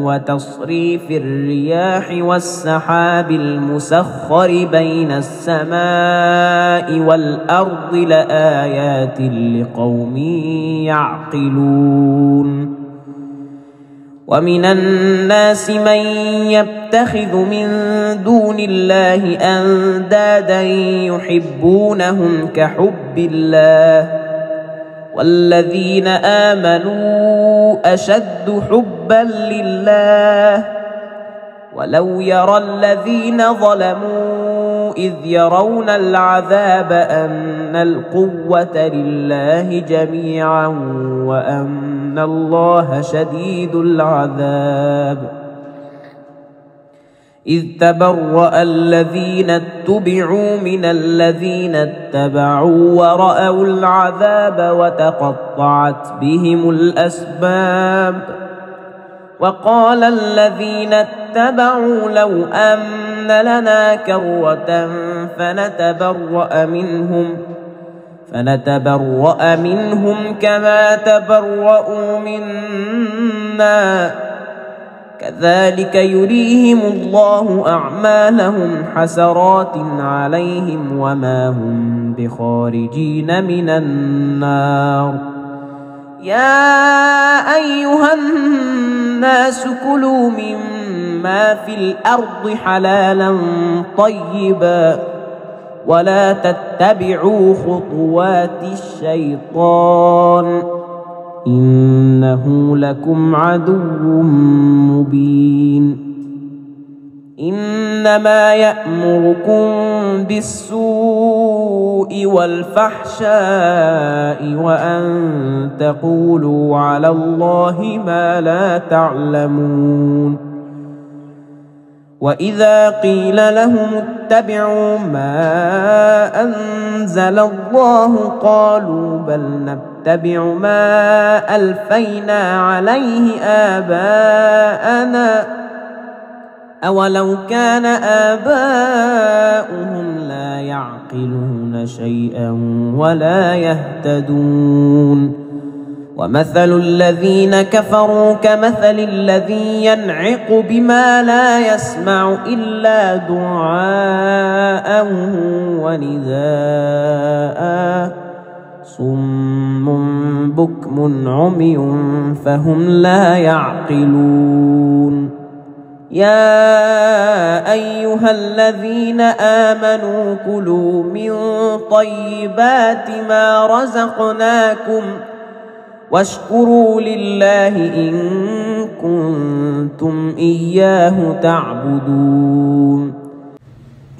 وتصريف الرياح والسحاب المسخر بين السماء والأرض لآيات لقوم يعقلون ومن الناس من يتخذ من دون الله أندادا يحبونهم كحب الله والذين آمنوا أشد حبا لله ولو يرى الذين ظلموا إذ يرون العذاب أن القوة لله جميعا وأن الله شديد العذاب إذ تبرأ الذين اتبعوا من الذين اتبعوا ورأوا العذاب وتقطعت بهم الأسباب وقال الذين اتبعوا لو أن لنا كرة فنتبرأ منهم كما تبرؤوا منا كذلك يريهم الله أعمالهم حسرات عليهم وما هم بخارجين من النار يا أيها الناس كلوا مما في الأرض حلالا طيبا ولا تتبعوا خطوات الشيطان إنه لكم عدو مبين إنما يأمركم بالسوء والفحشاء وأن تقولوا على الله ما لا تعلمون وإذا قيل لهم اتبعوا ما أنزل الله قالوا بل نتبع ما ألفينا عليه آباءنا أولو كان آباؤهم لا يعقلون شيئا ولا يهتدون ومثل الذين كفروا كمثل الذي ينعق بما لا يسمع إلا دعاء ونداء صم بكم عمي فهم لا يعقلون يا أيها الذين آمنوا كلوا من طيبات ما رزقناكم واشكروا لله إن كنتم إياه تعبدون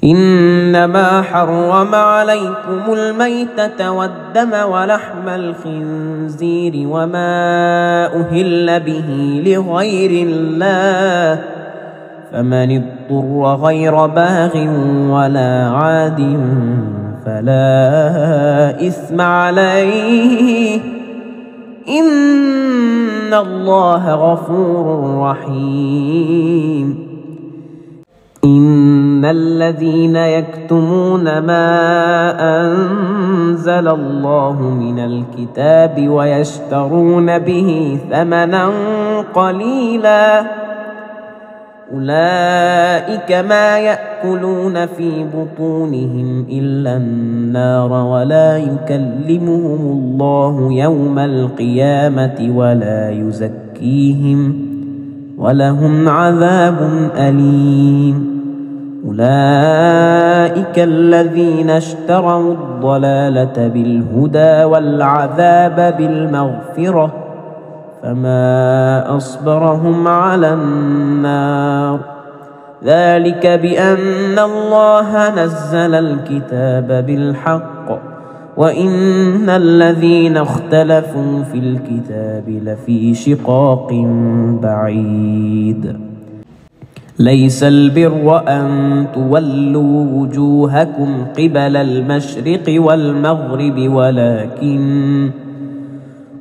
إنما حرم عليكم الميتة والدم ولحم الخنزير وما أهل به لغير الله فمن اضطر غير باغ ولا عاد فلا إثم عليه إن الله غفور رحيم. إن الذين يكتمون ما أنزل الله من الكتاب ويشترون به ثمنا قليلا أولئك ما يأكلون في بطونهم إلا النار ولا يكلمهم الله يوم القيامة ولا يزكيهم ولهم عذاب أليم. أولئك الذين اشتروا الضلالة بالهدى والعذاب بالمغفرة فما أصبرهم على النار ذلك بأن الله نزل الكتاب بالحق وإن الذين اختلفوا في الكتاب لفي شقاق بعيد. ليس البر أن تولوا وجوهكم قبل المشرق والمغرب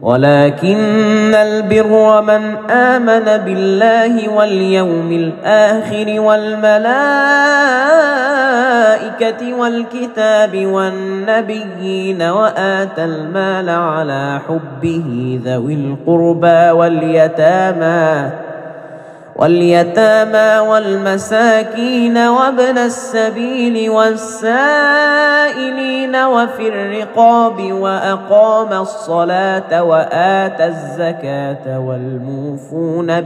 ولكن البر من آمن بالله واليوم الآخر والملائكة والكتاب والنبيين وآتى المال على حبه ذوي القربى واليتامى والمساكين وابن السبيل والسائلين وفي الرقاب وأقام الصلاة وآتى الزكاة والموفون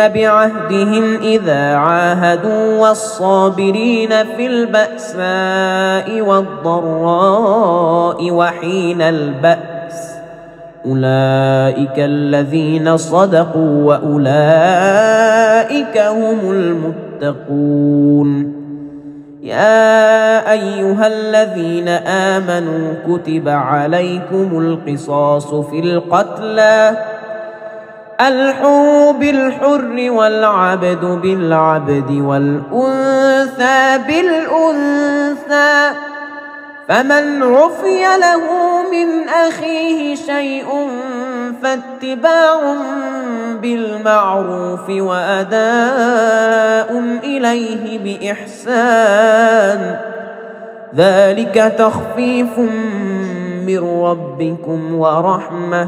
بعهدهم إذا عاهدوا والصابرين في البأساء والضراء وحين البأس أولئك الذين صدقوا وأولئك هم المتقون. يا أيها الذين آمنوا كتب عليكم القصاص في القتلى الحر بالحر والعبد بالعبد والأنثى بالأنثى فمن عفي له من أخيه شيء فاتباع بالمعروف وأداء إليه بإحسان ذلك تخفيف من ربكم ورحمة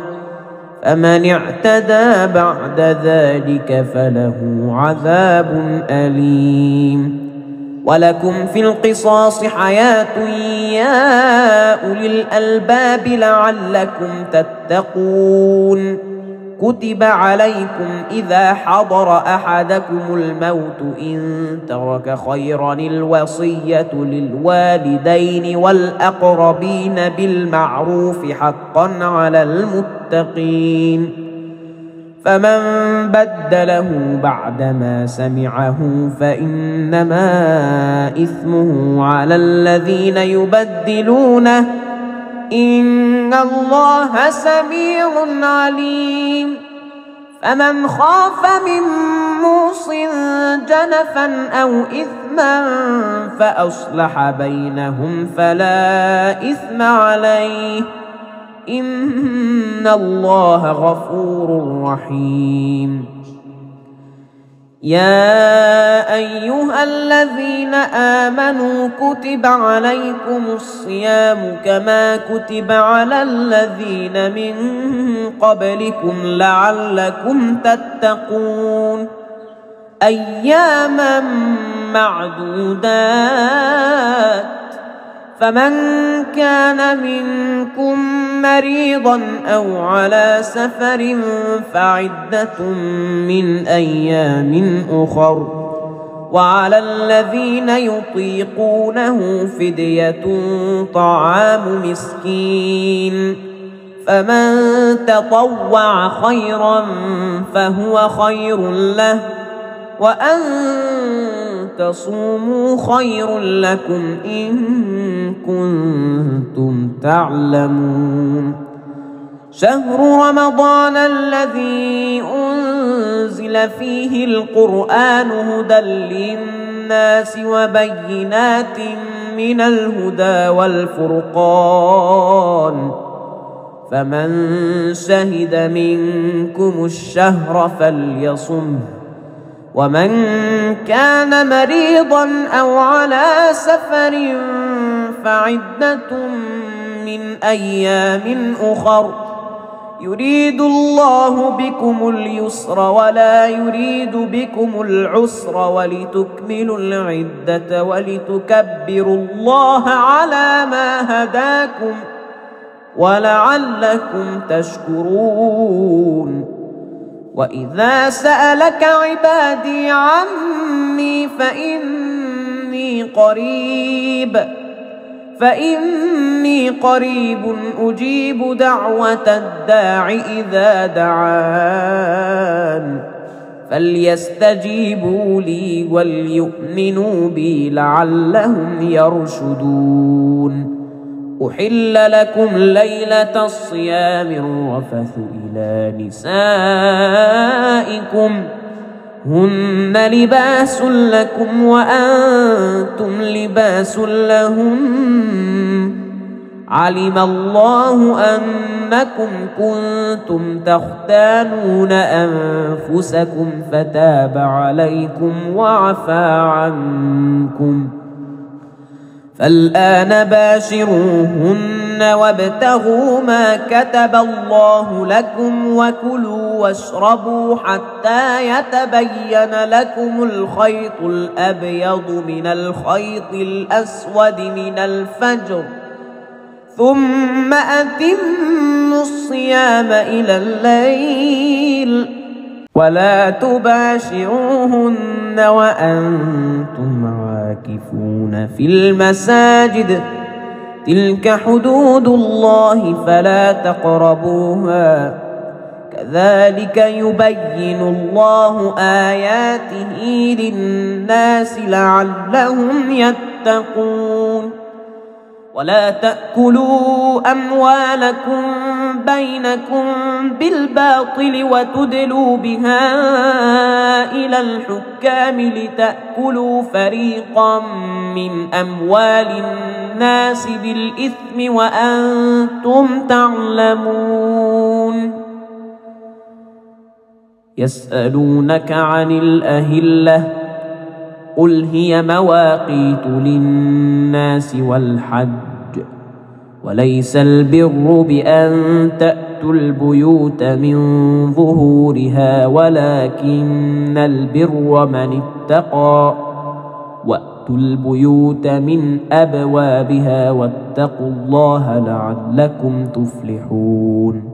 فمن اعتدى بعد ذلك فله عذاب أليم. ولكم في القصاص حياة يا أولي الألباب لعلكم تتقون. كتب عليكم إذا حضر أحدكم الموت إن ترك خيرا الوصية للوالدين والأقربين بالمعروف حقا على المتقين فمن بدله بعدما سمعه فإنما إثمه على الذين يبدلونه إن الله سميع عليم. فمن خاف من موص جنفا أو إثما فأصلح بينهم فلا إثم عليه إن الله غفور رحيم. يا أيها الذين آمنوا كتب عليكم الصيام كما كتب على الذين من قبلكم لعلكم تتقون أياما معدودات فمن كان منكم مريضا أو على سفر فعدة من أيام أخر وعلى الذين يطيقونه فدية طعام مسكين فمن تطوع خيرا فهو خير له وأن تصوموا خير لكم إن كنتم تعلمون. شهر رمضان الذي أنزل فيه القرآن هدى للناس وبينات من الهدى والفرقان فمن شهد منكم الشهر فليصمه ومن كان مريضا أو على سفر فعدة من أيام أخر يريد الله بكم اليسر ولا يريد بكم العسر ولتكملوا العدة ولتكبروا الله على ما هداكم ولعلكم تشكرون. وإذا سألك عبادي عني فإني قريب أجيب دعوة الداع إذا دعان فليستجيبوا لي وليؤمنوا بي لعلهم يرشدون. أحل لكم ليلة الصيام الرفث إلى نسائكم هن لباس لكم وأنتم لباس لهن علم الله أنكم كنتم تختانون أنفسكم فتاب عليكم وعفى عنكم فالآن باشروهن وابتغوا ما كتب الله لكم وكلوا واشربوا حتى يتبين لكم الخيط الأبيض من الخيط الأسود من الفجر ثم أتموا الصيام إلى الليل ولا تباشروهن وأنتم عاكفون في المساجد تلك حدود الله فلا تقربوها كذلك يبين الله آياته للناس لعلهم يتقون. ولا تأكلوا أموالكم بينكم بالباطل وتدلوا بها إلى الحكام لتأكلوا فريقا من أموال الناس بالإثم وأنتم تعلمون. يسألونك عن الأهلة قل هي مواقيت للناس والحج وليس البر بأن تأتوا البيوت من ظهورها ولكن البر من اتقى وأتوا البيوت من أبوابها واتقوا الله لعلكم تفلحون.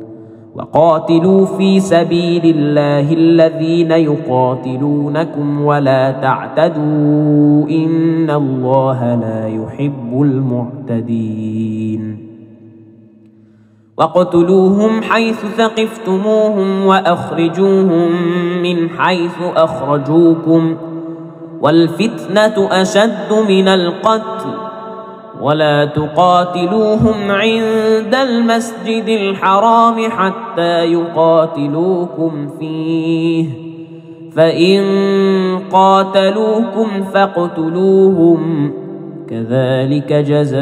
وقاتلوا في سبيل الله الذين يقاتلونكم ولا تعتدوا إن الله لا يحب المعتدين. واقتلوهم حيث ثقفتموهم وأخرجوهم من حيث أخرجوكم والفتنة أشد من القتل ولا تقاتلوهم عند المسجد الحرام حتى يقاتلوكم فيه فإن قاتلوكم فاقتلوهم كذلك جزاء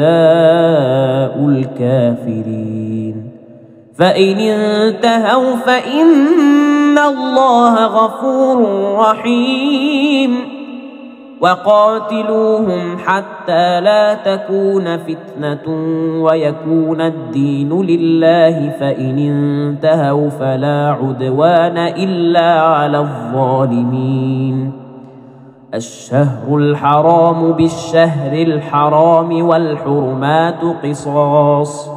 الكافرين. فإن انتهوا فإن الله غفور رحيم. وقاتلوهم حتى لا تكون فتنة ويكون الدين لله فإن انتهوا فلا عدوان إلا على الظالمين. الشهر الحرام بالشهر الحرام والحرمات قصاص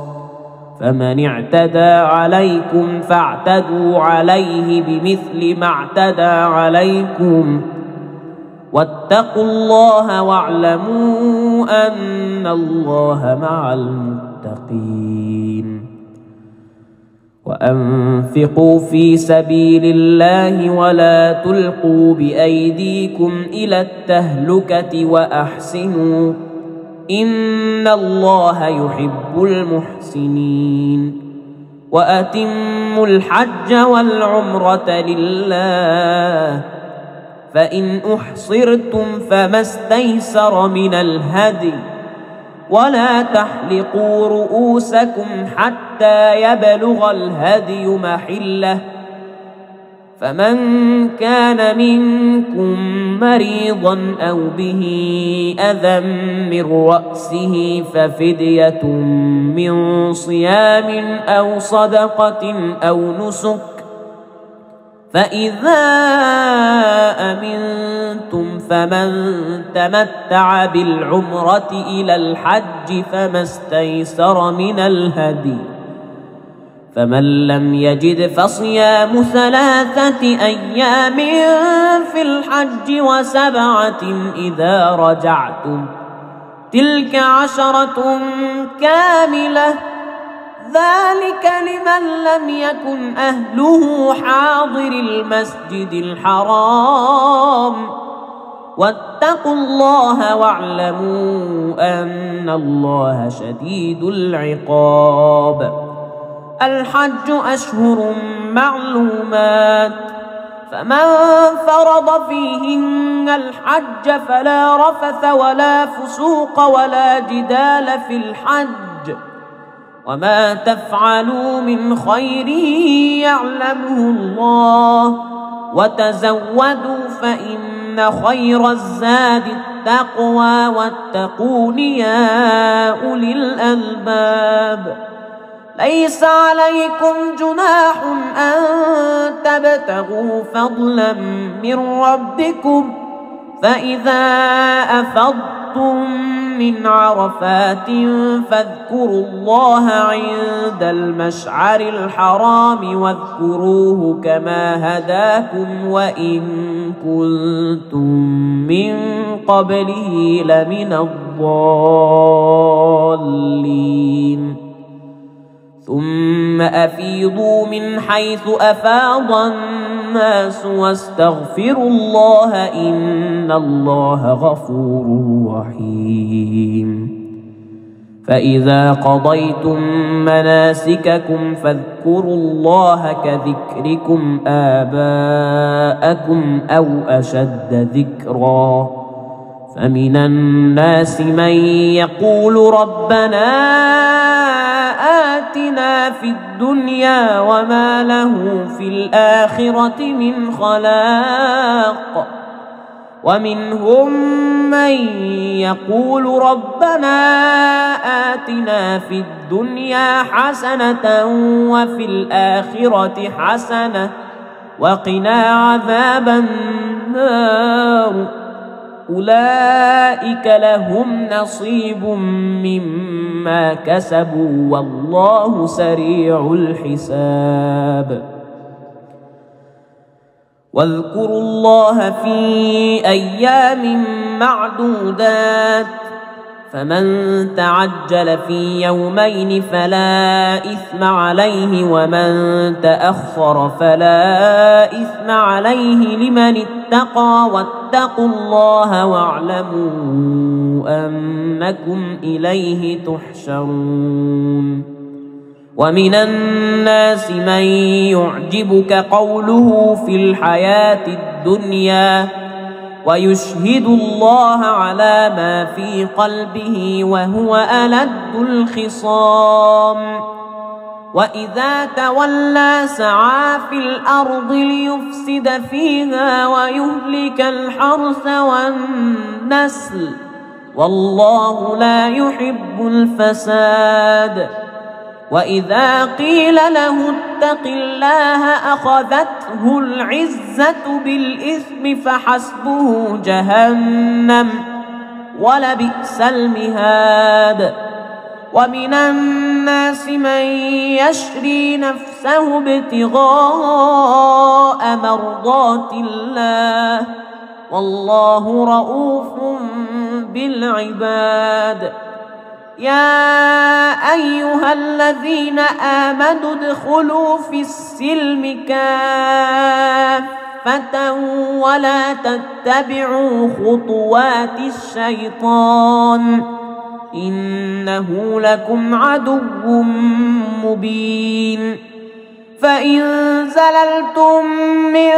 فمن اعتدى عليكم فاعتدوا عليه بمثل ما اعتدى عليكم واتقوا الله واعلموا أن الله مع المتقين. وأنفقوا في سبيل الله ولا تلقوا بأيديكم إلى التهلكة وأحسنوا إن الله يحب المحسنين. وأتموا الحج والعمرة لله، فإن أحصرتم فما استيسر من الهدي، ولا تحلقوا رؤوسكم حتى يبلغ الهدي محله، فمن كان منكم مريضا أو به أذى من رأسه ففدية من صيام أو صدقة أو نسك، فإذا أمنتم فمن تمتع بالعمرة إلى الحج فما استيسر من الهدي، فمن لم يجد فصيام 3 أيام في الحج و7 إذا رجعتم، تلك 10 كاملة، ذلك لمن لم يكن أهله حاضر المسجد الحرام. واتقوا الله واعلموا أن الله شديد العقاب. الحج أشهر معلومات، فمن فرض فيهن الحج فلا رفث ولا فسوق ولا جدال في الحج، وما تفعلوا من خير يعلمه الله، وتزودوا فإن خير الزاد التقوى واتقون يا أولي الألباب. ليس عليكم جناح أن تبتغوا فضلا من ربكم، فإذا أفضتم من عرفات فاذكروا الله عند المشعر الحرام واذكروه كما هداكم وإن كنتم من قبله لمن الضالين. ثم أفيضوا من حيث أفاض الناس واستغفروا الله إن الله غفور رحيم. فإذا قضيتم مناسككم فاذكروا الله كذكركم آباءكم أو أشد ذكرا، فمن الناس من يقول ربنا آتنا في الدنيا وما له في الآخرة من خلاق، ومنهم من يقول ربنا آتنا في الدنيا حسنة وفي الآخرة حسنة وقنا عذاب النار، أولئك لهم نصيب مما كسبوا والله سريع الحساب. واذكروا الله في أيام معدودات، فمن تعجل في يومين فلا إثم عليه ومن تأخر فلا إثم عليه لمن اتقى، واتقوا الله واعلموا أنكم إليه تحشرون. ومن الناس من يعجبك قوله في الحياة الدنيا ويشهد الله على ما في قلبه وهو ألد الخصام، وإذا تولى سعى في الأرض ليفسد فيها ويهلك الحرث والنسل، والله لا يحب الفساد. وإذا قيل له اتق الله أخذته العزة بالإثم فحسبه جهنم ولبئس المهاد. ومن الناس من يشري نفسه ابتغاء مرضات الله والله رؤوف بالعباد. يا أيها الذين آمنوا ادخلوا في السلم كافة ولا تتبعوا خطوات الشيطان إنه لكم عدو مبين فإن زللتم من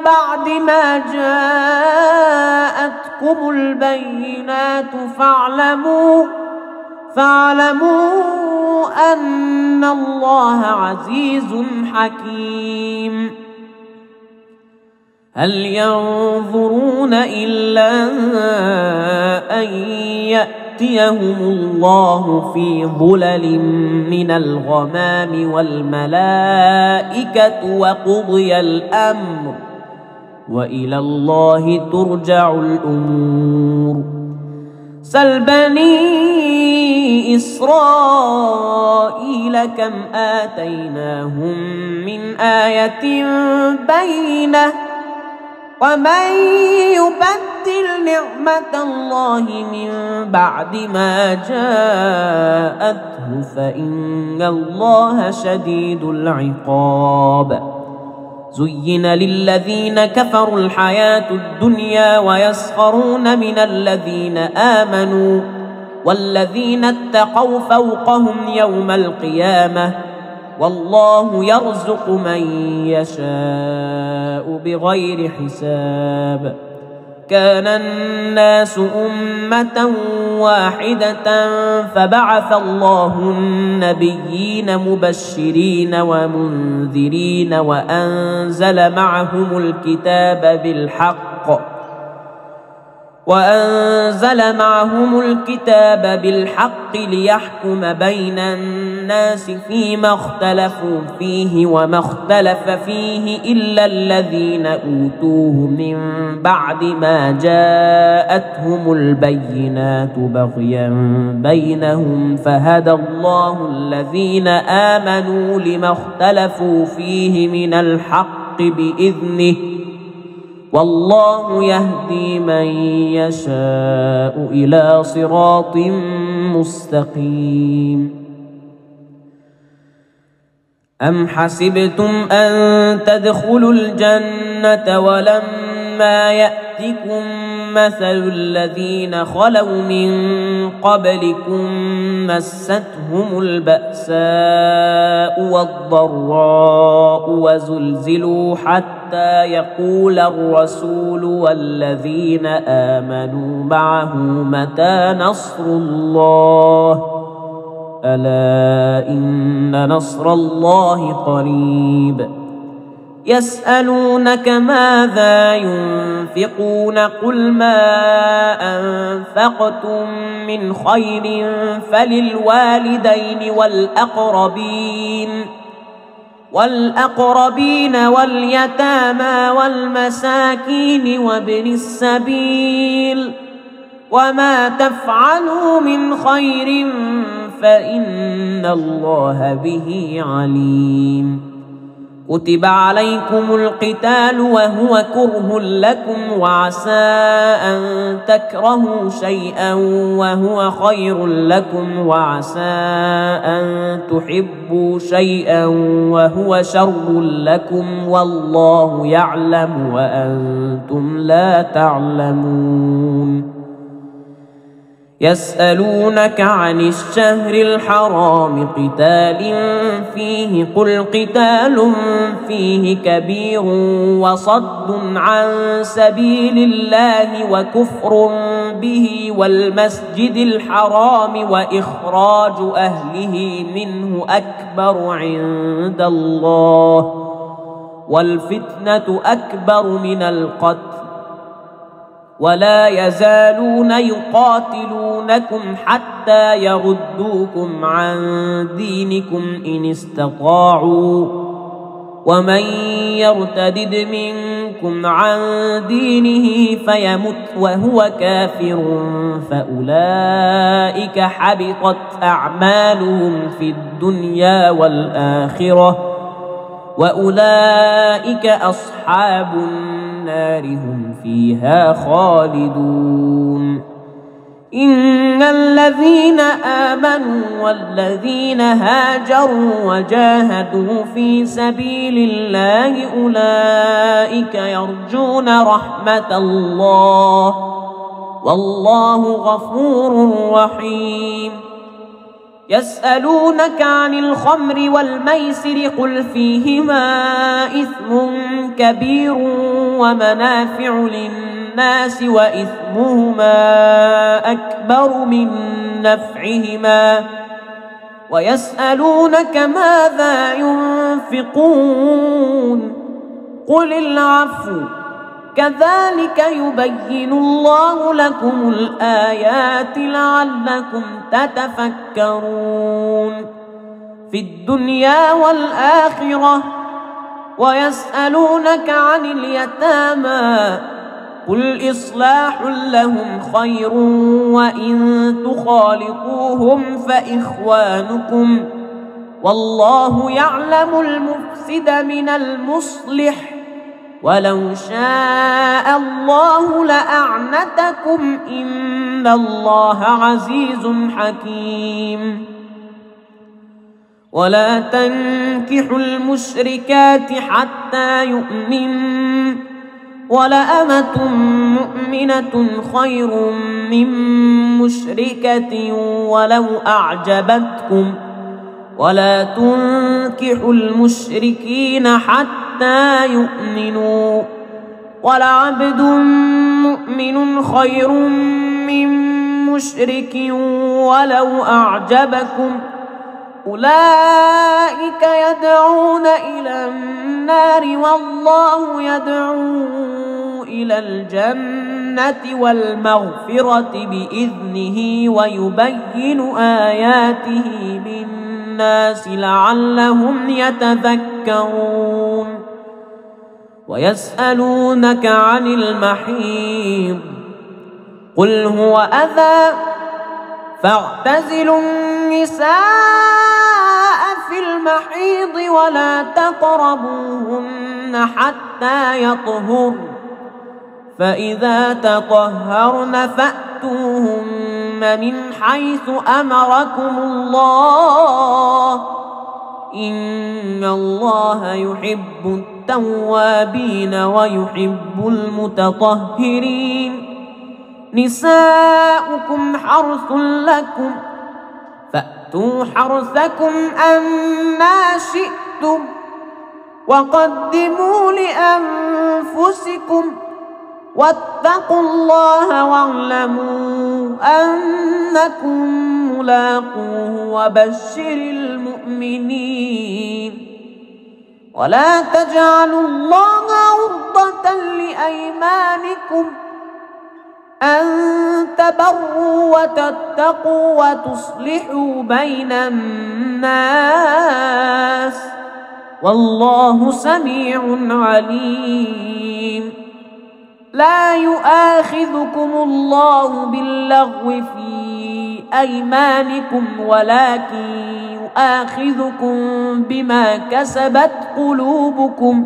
بعد ما جاءتكم البينات فاعلموا أن الله عزيز حكيم هل ينظرون إلا أن يأتيهم الله في ظلل من الغمام والملائكة وقضي الأمر وإلى الله ترجع الأمور سل بني إسرائيل كم آتيناهم من آية بينة ومن يبدل نعمة الله من بعد ما جاءته فإن الله شديد العقاب زين للذين كفروا الحياة الدنيا ويسخرون من الذين آمنوا والذين اتقوا فوقهم يوم القيامة والله يرزق من يشاء بغير حساب كان الناس أمة واحدة فبعث الله النبيين مبشرين ومنذرين وأنزل معهم الكتاب بالحق ليحكم بين الناس فيما اختلفوا فيه وما اختلف فيه إلا الذين أوتوه من بعد ما جاءتهم البينات بغيا بينهم فهدى الله الذين آمنوا لما اختلفوا فيه من الحق بإذنه والله يهدي من يشاء إلى صراط مستقيم أم حسبتم أن تدخلوا الجنة ولما يأتكم مثل الذين خلوا من قبلكم مستهم البأساء والضراء وزلزلوا حتى يقول الرسول والذين آمنوا معه متى نصر الله ألا إن نصر الله قريب يسألونك ماذا ينفقون قل ما أنفقتم من خير فللوالدين والأقربين واليتامى والمساكين وابن السبيل وما تفعلوا من خير فإن الله به عليم كتب عليكم القتال وهو كره لكم وعسى أن تكرهوا شيئا وهو خير لكم وعسى أن تحبوا شيئا وهو شر لكم والله يعلم وأنتم لا تعلمون يسألونك عن الشهر الحرام قتال فيه قل قتال فيه كبير وصد عن سبيل الله وكفر به والمسجد الحرام وإخراج أهله منه أكبر عند الله والفتنة أكبر من القتل ولا يزالون يقاتلونكم حتى يردوكم عن دينكم إن استطاعوا ومن يرتدد منكم عن دينه فيمت وهو كافر فأولئك حبطت أعمالهم في الدنيا والآخرة وأولئك أصحاب النار هم فيها خالدون إن الذين آمنوا والذين هاجروا وجاهدوا في سبيل الله أولئك يرجون رحمة الله والله غفور رحيم. يسألونك عن الخمر والميسر قل فيهما إثم كبير ومنافع للناس وإثمهما أكبر من نفعهما ويسألونك ماذا ينفقون قل العفو كذلك يبين الله لكم الآيات لعلكم تتفكرون في الدنيا والآخرة. ويسألونك عن اليتامى قل إصلاح لهم خير وإن تخالطوهم فإخوانكم والله يعلم المفسد من المصلح ولو شاء الله لأعنتكم إن الله عزيز حكيم. ولا تنكحوا المشركات حتى يؤمنوا ولأمة مؤمنة خير من مشركة ولو أعجبتكم ولا تنكحوا المشركين حتى يؤمنوا ولعبد مؤمن خير من مشرك ولو أعجبكم أولئك يدعون إلى النار والله يدعو إلى الجنة والمغفرة بإذنه ويبين آياته للناس لعلهم يتذكرون. ويسألونك عن المحيض قل هو أذى فاعتزلوا النساء في المحيض ولا تقربوهن حتى يطهرن فإذا تطهرن فأتوهن من حيث أمركم الله إن الله يحب التوابين ويحب المتطهرين. نساؤكم حرث لكم فأتوا حرثكم أنى شئتم وقدموا لأنفسكم واتقوا الله واعلموا أنكم ملاقوه وبشر المؤمنين. ولا تجعلوا الله عرضة لأيمانكم أن تبروا وتتقوا وتصلحوا بين الناس والله سميع عليم. لا يؤاخذكم الله باللغو في أيمانكم ولكن يؤاخذكم بما كسبت قلوبكم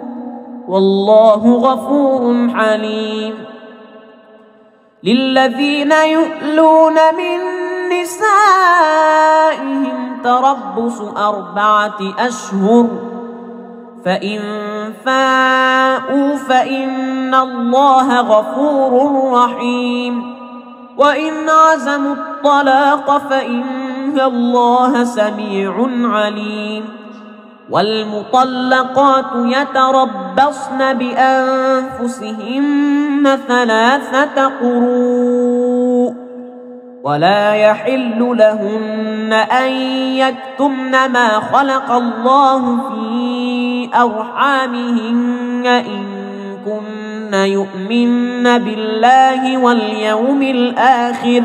والله غفور حليم. للذين يؤلون من نسائهم تربص 4 أشهر فإن فاءوا فإن الله غفور رحيم وإن عزموا الطلاق فإن الله سميع عليم. والمطلقات يتربصن بأنفسهن 3 قروء ولا يحل لهن أن يكتمن ما خلق الله في أرحامهن إن كن يؤمن بالله واليوم الآخر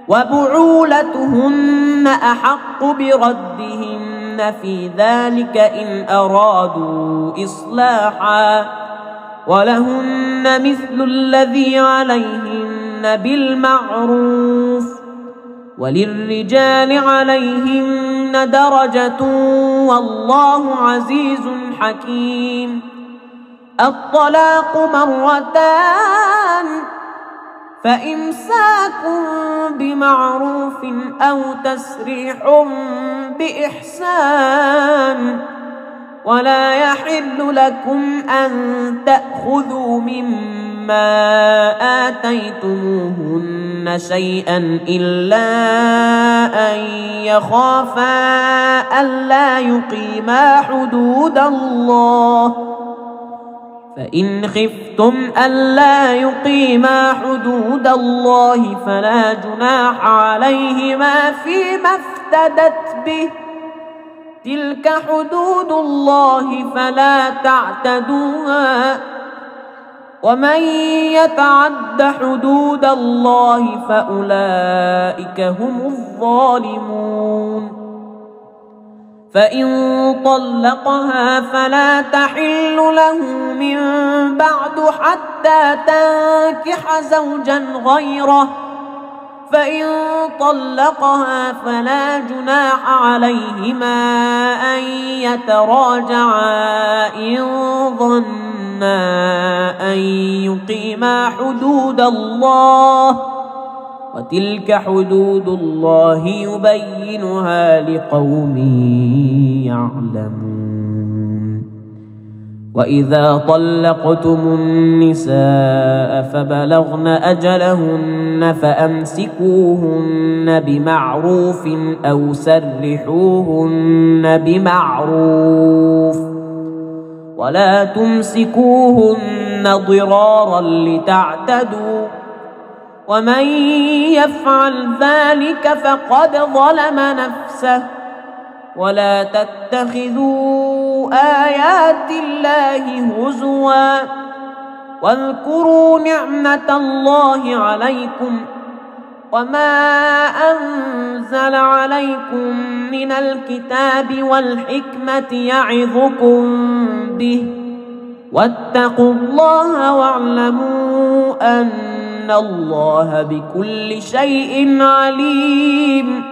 وبعولتهن أحق بردهن في ذلك إن أرادوا إصلاحا ولهن مثل الذي عليهن بالمعروف وللرجال عليهن درجة والله عزيز حكيم. الطلاق 2 مرتان فإمساك بمعروف أو تسريح بإحسان. ولا يحل لكم أن تأخذوا مما آتيتموهن شيئا إلا أن يخافا ألا يقيما حدود الله. فإن خفتم ألا يقيما حدود الله فلا جناح عليهما فيما افتدت به. تلك حدود الله فلا تعتدوها. ومن يتعد حدود الله فأولئك هم الظالمون. فإن طلقها فلا تحل له من بعد حتى تنكح زوجا غيره. فإن طلقها فلا جناح عليهما أن يتراجعا إن ظنا أن يقيما حدود الله. وتلك حدود الله يبينها لقوم يعلمون. وإذا طلقتم النساء فبلغن أجلهن فأمسكوهن بمعروف أو سرحوهن بمعروف ولا تمسكوهن ضرارا لتعتدوا. ومن يفعل ذلك فقد ظلم نفسه. ولا تتخذوا آيات الله هزوا. واذكروا نعمة الله عليكم وما أنزل عليكم من الكتاب والحكمة يعظكم به. واتقوا الله واعلموا أن الله بكل شيء عليم.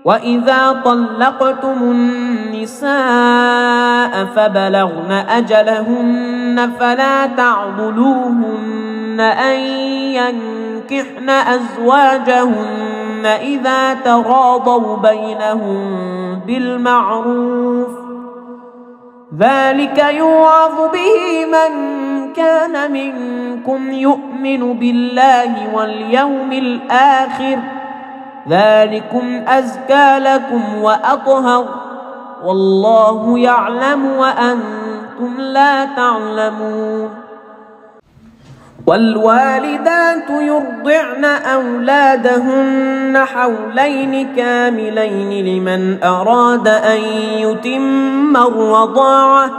وإذا طلقتم النساء فبلغن أجلهن فلا تعضلوهن أن ينكحن أزواجهن إذا تراضوا بينهم بالمعروف. ذلك يوعظ به من كان منكم يؤمن بالله واليوم الآخر. ذلكم أزكى لكم وأطهر والله يعلم وأنتم لا تعلمون. والوالدات يرضعن أولادهن حولين كاملين لمن أراد أن يتم الرضاعة.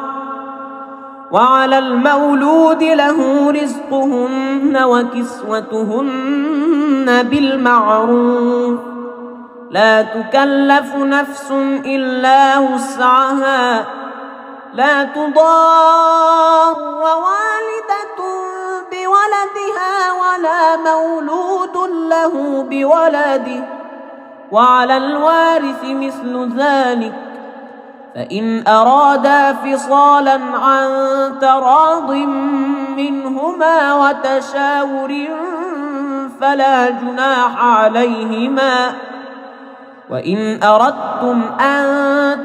وعلى المولود له رزقهن وكسوتهن بالمعروف. لا تكلف نفس إلا وسعها. لا تضار والدة بولدها ولا مولود له بولده. وعلى الوارث مثل ذلك. فإن أرادا فصالا عن تراض منهما وتشاور فلا جناح عليهما. وإن أردتم أن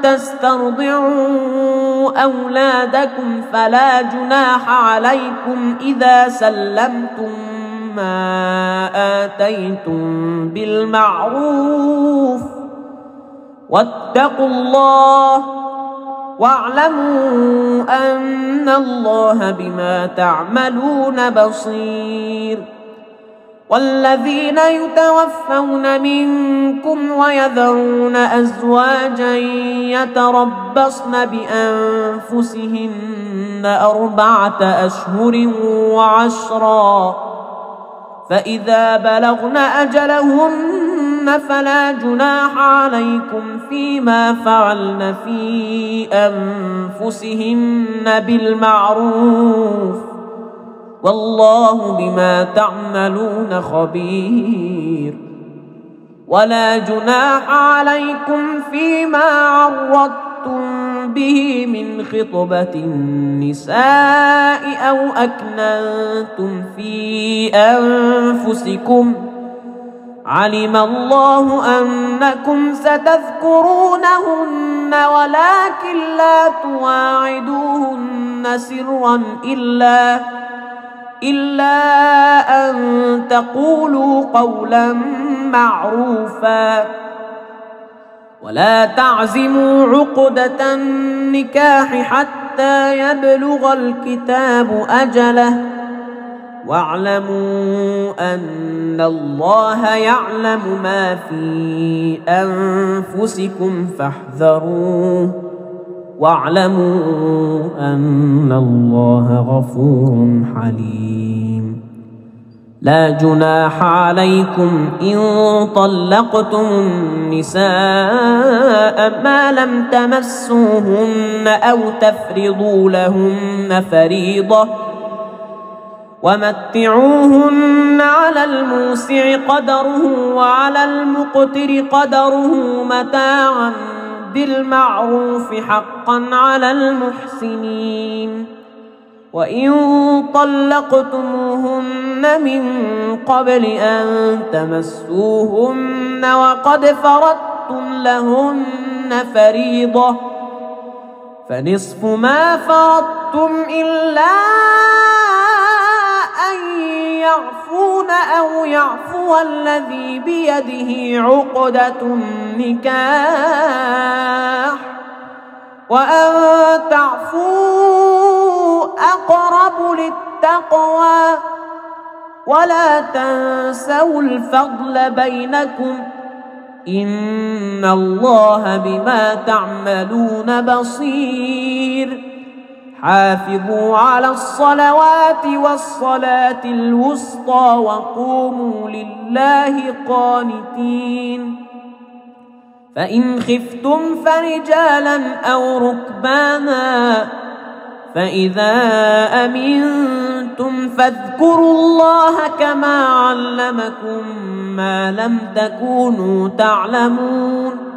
تسترضعوا أولادكم فلا جناح عليكم إذا سلمتم ما آتيتم بالمعروف. واتقوا الله واعلموا أن الله بما تعملون بصير. والذين يتوفون منكم ويذرون أزواجا يتربصن بأنفسهن 4 أشهر وعشرا. فإذا بلغن أجلهن فلا جناح عليكم فيما فعلن في أنفسهن بالمعروف. والله بما تعملون خبير. ولا جناح عليكم فيما عرضتم به من خطبة النساء أو أكننتم في أنفسكم علم الله أنكم ستذكرونهن ولكن لا تواعدوهن سرا إلا أن تقولوا قولا معروفا ولا تعزموا عقدة النكاح حتى يبلغ الكتاب أجله واعلموا أن الله يعلم ما في أنفسكم فاحذروه واعلموا أن الله غفور حليم. لا جناح عليكم إن طلقتم النساء ما لم تمسوهن أو تفرضوا لهن فريضة ومتعوهن على الموسع قدره وعلى المقتر قدره متاعا بالمعروف حقا على المحسنين. وإن طلقتموهن من قبل أن تمسوهن وقد فرضتم لهن فريضة فنصف ما فرضتم إلا أن يعفون أو يعفو الذي بيده عقدة النكاح وأن تعفوا أقرب للتقوى ولا تنسوا الفضل بينكم إن الله بما تعملون بصير. حافظوا على الصلوات والصلاة الوسطى وقوموا لله قانتين. فإن خفتم فرجالا أو ركبانا فإذا أمنتم فاذكروا الله كما علمكم ما لم تكونوا تعلمون.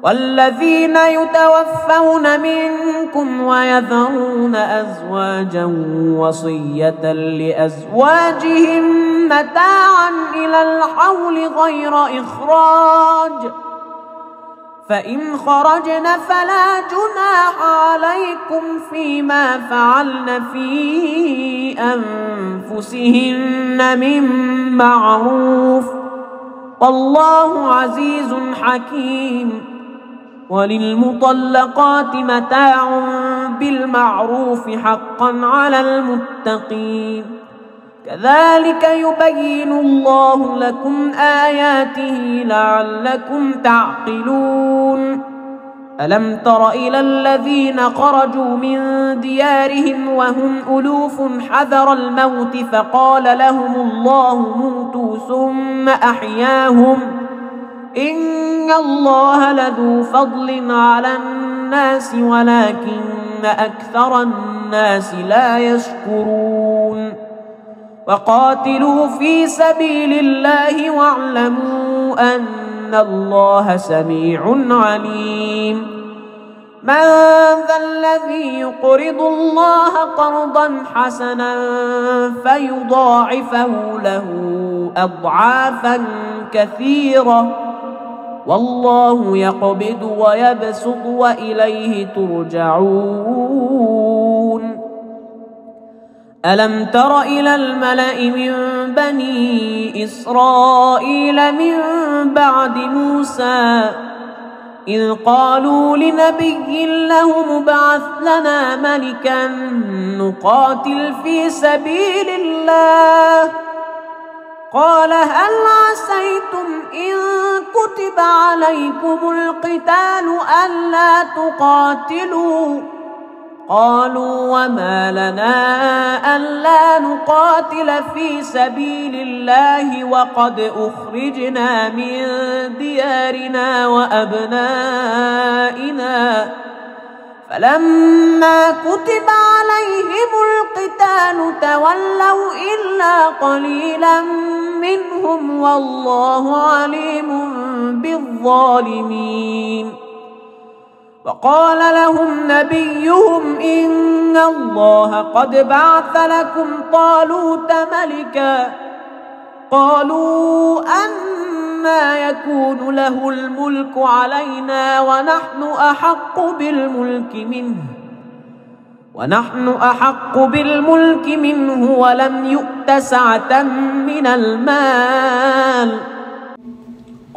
والذين يتوفون منكم ويذرون أزواجا وصية لأزواجهم متاعا إلى الحول غير إخراج فإن خرجن فلا جناح عليكم فيما فعلن في أنفسهن من معروف والله عزيز حكيم. وللمطلقات متاع بالمعروف حقا على المتقين. كذلك يبين الله لكم آياته لعلكم تعقلون. ألم تر إلى الذين خرجوا من ديارهم وهم ألوف حذر الموت فقال لهم الله موتوا ثم أحياهم إن الله لذو فضل على الناس ولكن أكثر الناس لا يشكرون. وقاتلوا في سبيل الله واعلموا أن الله سميع عليم. من ذا الذي يقرض الله قرضا حسنا فيضاعفه له أضعافا كثيرة والله يقبض ويبسط وإليه ترجعون. ألم تر إلى الملأ من بني إسرائيل من بعد موسى إذ قالوا لنبي له ابعث لنا ملكا نقاتل في سبيل الله قال هل عسيتم إن كتب عليكم القتال ألا تقاتلوا قالوا وما لنا ألا نقاتل في سبيل الله وقد أخرجنا من ديارنا وأبنائنا فلما كتب عليهم القتال تولوا إلا قليلا منهم والله عليم بالظالمين. وقال لهم نبيهم إن الله قد بعث لكم طالوت ملكا قالوا أنى يكون له الملك علينا ونحن أحق بالملك منه ولم يؤت سعة من المال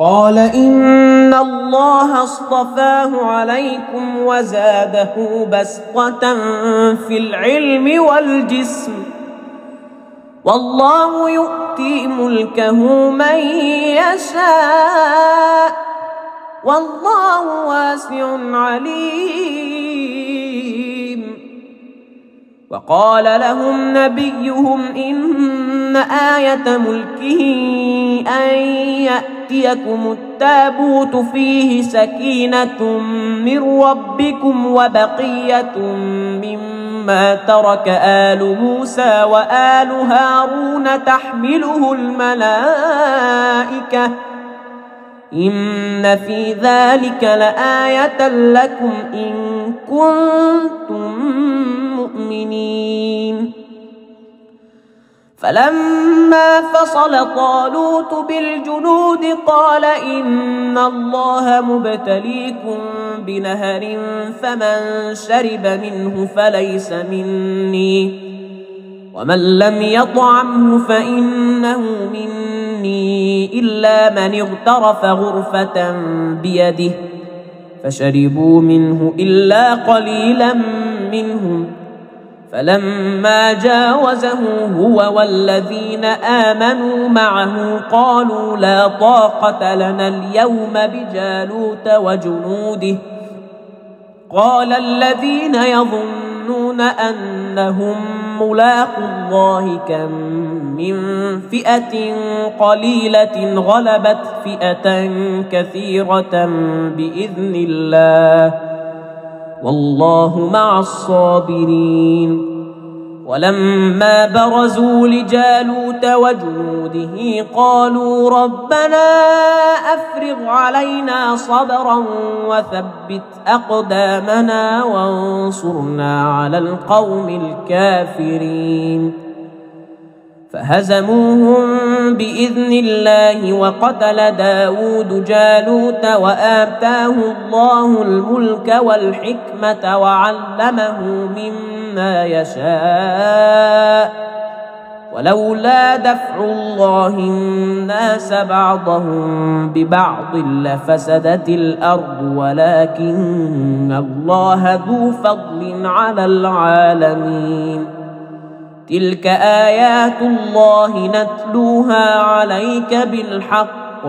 قال إن الله اصطفاه عليكم وزاده بسطة في العلم والجسم والله يؤتي ملكه من يشاء والله واسع عليم وقال لهم نبيهم إن آية ملكه أن يأتيكم التابوت فيه سكينة من ربكم وبقية مما ترك آل موسى وآل هارون تحمله الملائكة إن في ذلك لآية لكم إن كنتم مؤمنين فلما فصل طالوت بالجنود قال إن الله مبتليكم بنهر فمن شرب منه فليس مني ومن لم يطعمه فإنه مني إلا من اغترف غرفة بيده فشربوا منه إلا قليلا منهم فلما جاوزه هو والذين آمنوا معه قالوا لا طاقة لنا اليوم بجالوت وجنوده قال الذين يظنون أنهم ملاقو الله كم من فئة قليلة غلبت فئة كثيرة بإذن الله والله مع الصابرين ولما برزوا لجالوت وجنوده قالوا ربنا أفرغ علينا صبرا وثبت أقدامنا وانصرنا على القوم الكافرين فهزموهم بإذن الله وقتل داود جالوت وآتاه الله الملك والحكمة وعلمه مما يشاء ولولا دفع الله الناس بعضهم ببعض لفسدت الأرض ولكن الله ذو فضل على العالمين تلك آيات الله نتلوها عليك بالحق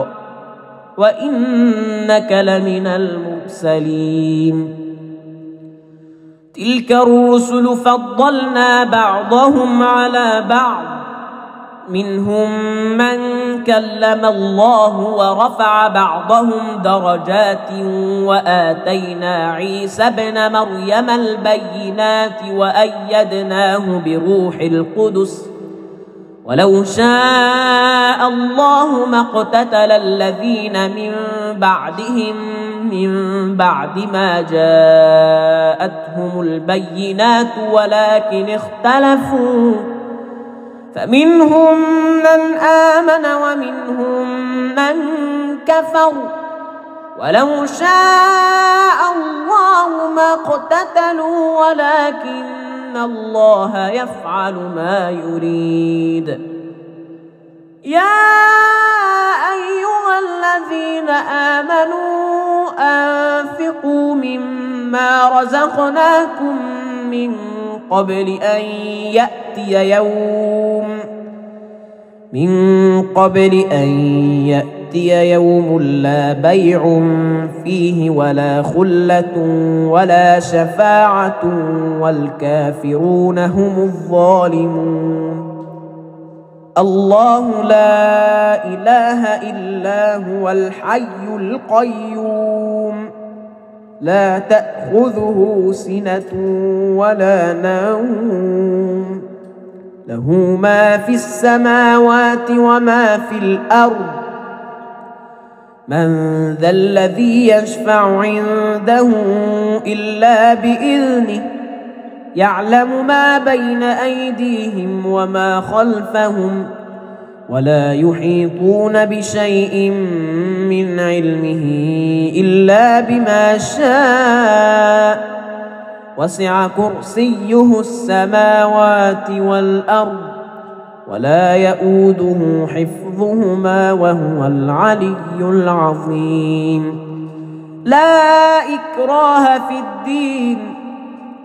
وإنك لمن المرسلين تلك الرسل فضلنا بعضهم على بعض منهم من كلم الله ورفع بعضهم درجات وآتينا عيسى ابن مريم البينات وأيدناه بروح القدس ولو شاء الله ما اقتتل الذين من بعدهم من بعد ما جاءتهم البينات ولكن اختلفوا فمنهم من آمن ومنهم من كفر ولو شاء الله ما اقتتلوا ولكن الله يفعل ما يريد يا أيها الذين آمنوا أنفقوا مما رزقناكم من قبل أن يأتي يوم لا بيع فيه ولا خلة ولا شفاعة والكافرون هم الظالمون الله لا إله إلا هو الحي القيوم لا تأخذه سنة ولا نوم له ما في السماوات وما في الأرض من ذا الذي يشفع عنده إلا بإذنه يعلم ما بين أيديهم وما خلفهم ولا يحيطون بشيء من علمه إلا بما شاء وسع كرسيه السماوات والأرض ولا يؤوده حفظهما وهو العلي العظيم. لا إكراه في الدين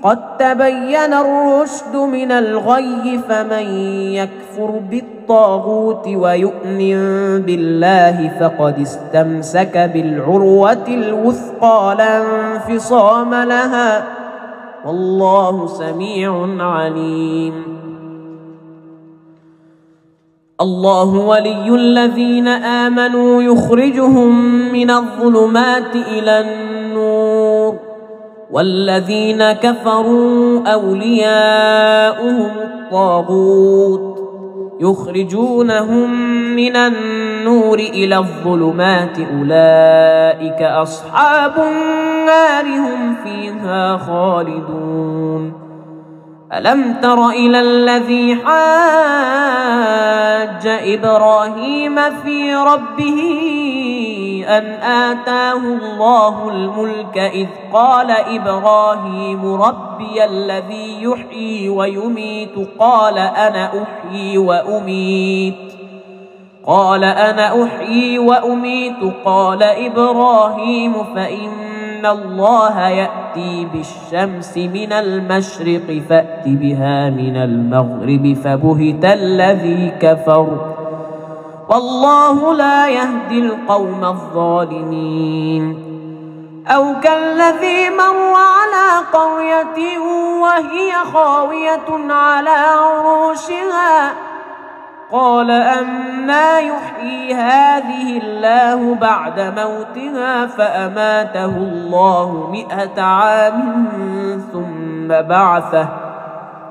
قد تبين الرشد من الغي فمن يكفر بالطاغوت ويؤمن بالله فقد استمسك بالعروة الوثقى لا انفصام لها والله سميع عليم. الله ولي الذين آمنوا يخرجهم من الظلمات إلى النور والذين كفروا أولياؤهم الطاغوت يخرجونهم من النور إلى الظلمات أولئك أصحاب النار هم فيها خالدون. ألم تر إلى الذي حاج إبراهيم في ربه أن آتاه الله الملك إذ قال إبراهيم ربي الذي يحيي ويميت قال أنا أحيي وأميت قال إبراهيم فإن الله يأتي بالشمس من المشرق فأت بها من المغرب فبهت الذي كفر والله لا يهدي القوم الظالمين. أو كالذي مر على قرية وهي خاوية على عروشها قال أنى يحيي هذه الله بعد موتها فأماته الله 100 عام ثم بعثه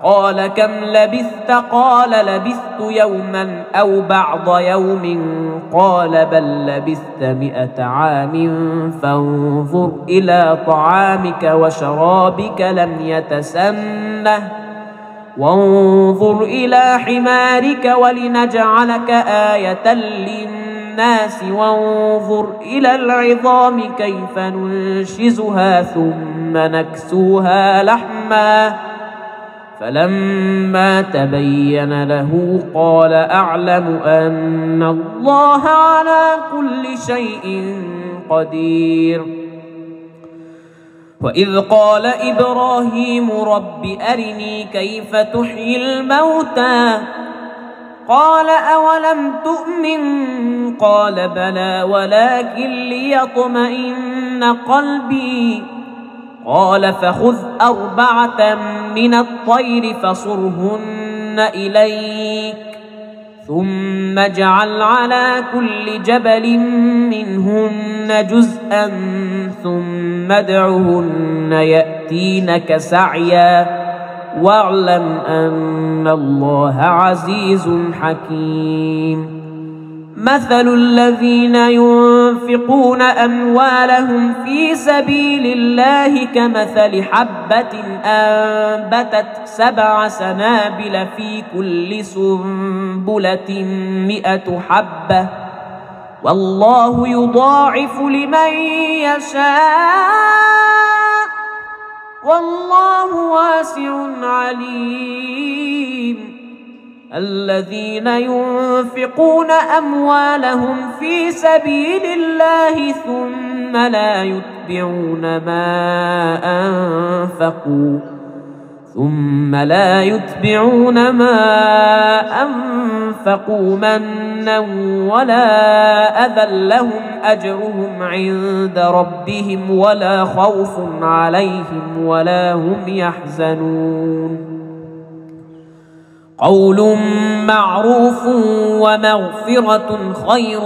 قال كم لبثت قال لبثت يوما أو بعض يوم قال بل لبثت 100 عام فانظر إلى طعامك وشرابك لم يتسنه وانظر إلى حمارك ولنجعلك آية للناس وانظر إلى العظام كيف ننشزها ثم نكسوها لحما فلما تبين له قال أعلم أن الله على كل شيء قدير. وإذ قال إبراهيم رب أرني كيف تحيي الموتى قال أولم تؤمن قال بلى ولكن ليطمئن قلبي قال فخذ 4 من الطير فصرهن إليك ثم اجعل على كل جبل منهن جزءا ثم ادعهن يأتينك سعيا واعلم أن الله عزيز حكيم. مثل الذين ينفقون أموالهم في سبيل الله كمثل حبة أنبتت 7 سنابل في كل سنبلة 100 حبة والله يضاعف لمن يشاء والله واسع عليم. الذين ينفقون أموالهم في سبيل الله ثم لا يتبعون ما أنفقوا منا ولا أذى لهم أجرهم عند ربهم ولا خوف عليهم ولا هم يحزنون. قول معروف ومغفرة خير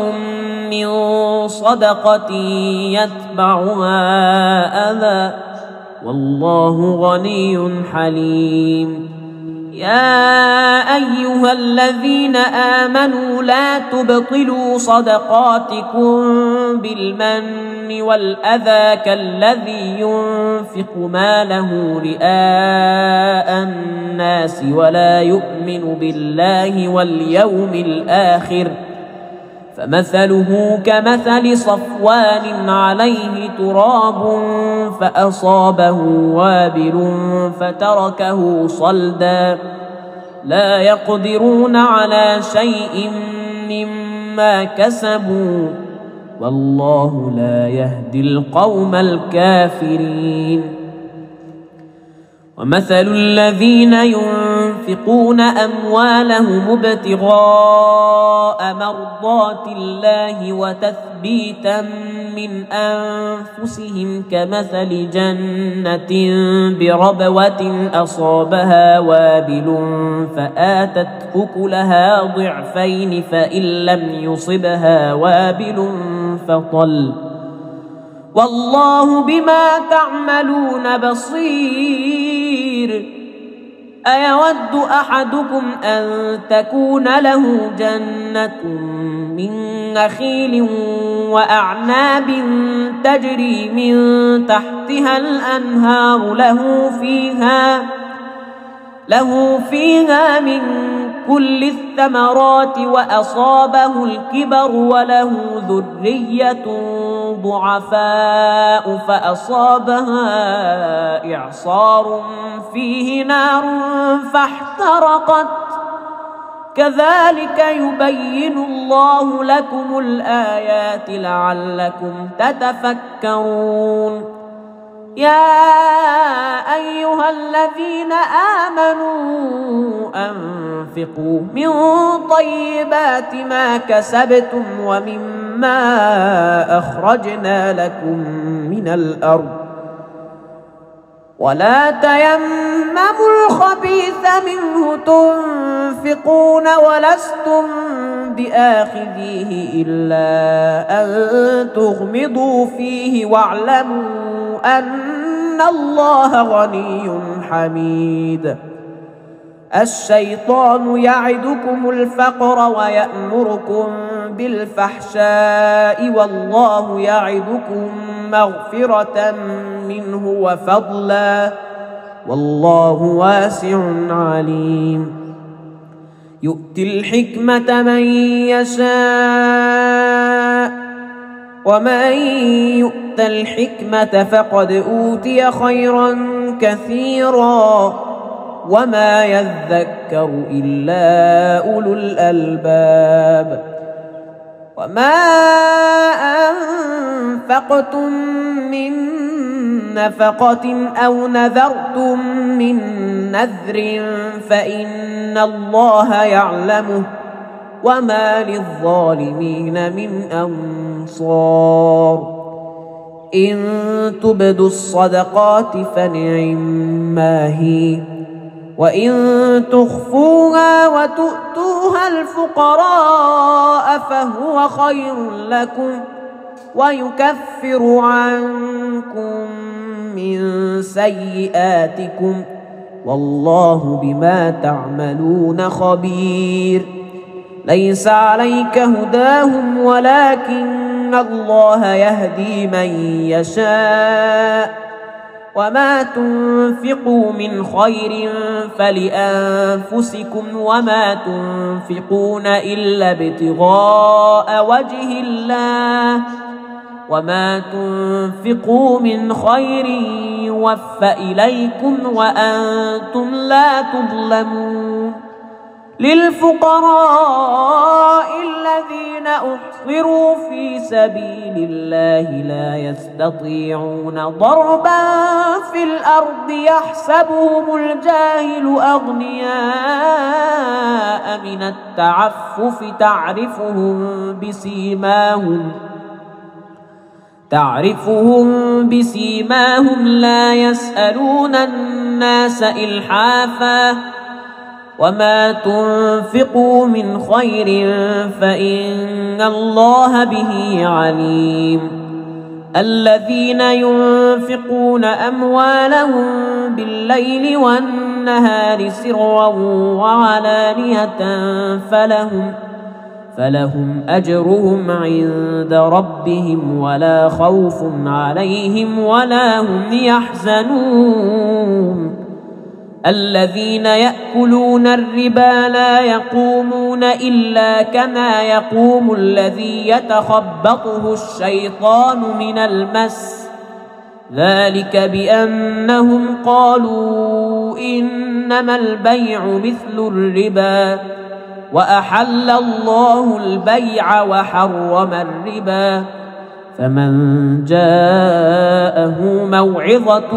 من صدقة يتبعها أذى والله غني حليم. يا أيها الذين آمنوا لا تبطلوا صدقاتكم بالمن والأذى كالذي ينفق ماله رئاء الناس ولا يؤمن بالله واليوم الآخر فمثله كمثل صفوان عليه تراب فأصابه وابل فتركه صلدا لا يقدرون على شيء مما كسبوا والله لا يهدي القوم الكافرين ومثل الذين ينفقون أموالهم ابتغاء مرضات الله وتثبيتا من أنفسهم كمثل جنة بربوة أصابها وابل فآتت أكلها ضعفين فإن لم يصبها وابل فطل والله بما تعملون بصير أيود أحدكم أن تكون له جنة من نخيل وأعناب تجري من تحتها الأنهار له فيها من كل الثمرات وأصابه الكبر وله ذرية ضعفاء فأصابها إعصار فيه نار فاحترقت كذلك يبين الله لكم الآيات لعلكم تتفكرون يا أيها الذين آمنوا أنفقوا من طيبات ما كسبتم ومما أخرجنا لكم من الأرض ولا تيمموا الخبيث منه تنفقون ولستم بآخذيه إلا أن تغمضوا فيه واعلموا أن الله غني حميد الشيطان يعدكم الفقر ويأمركم بالفحشاء والله يعدكم مغفرة منه وفضلا والله واسع عليم يؤتي الحكمة من يشاء ومن يؤت الحكمة فقد أوتي خيرا كثيرا وما يذكر إلا أولو الألباب وما أنفقتم من نفقة أو نذرتم من نذر فإن الله يعلمه وما للظالمين من أنصار إن تبدوا الصدقات فنعما هي وإن تخفوها وتؤتوها الفقراء فهو خير لكم ويكفر عنكم من سيئاتكم والله بما تعملون خبير ليس عليك هداهم ولكن الله يهدي من يشاء وما تنفقوا من خير فلأنفسكم وما تنفقون إلا ابتغاء وجه الله وما تنفقوا من خير يوفى إليكم وأنتم لا تظلمون للفقراء الذين أحصروا في سبيل الله لا يستطيعون ضربا في الأرض يحسبهم الجاهل أغنياء من التعفف تعرفهم بسيماهم لا يسألون الناس إلحافا وما تنفقوا من خير فإن الله به عليم الذين ينفقون أموالهم بالليل والنهار سرا وعلانية فلهم أجرهم عند ربهم ولا خوف عليهم ولا هم يحزنون الذين يأكلون الربا لا يقومون إلا كما يقوم الذي يتخبطه الشيطان من المس ذلك بأنهم قالوا إنما البيع مثل الربا وأحل الله البيع وحرم الربا فمن جاءه موعظة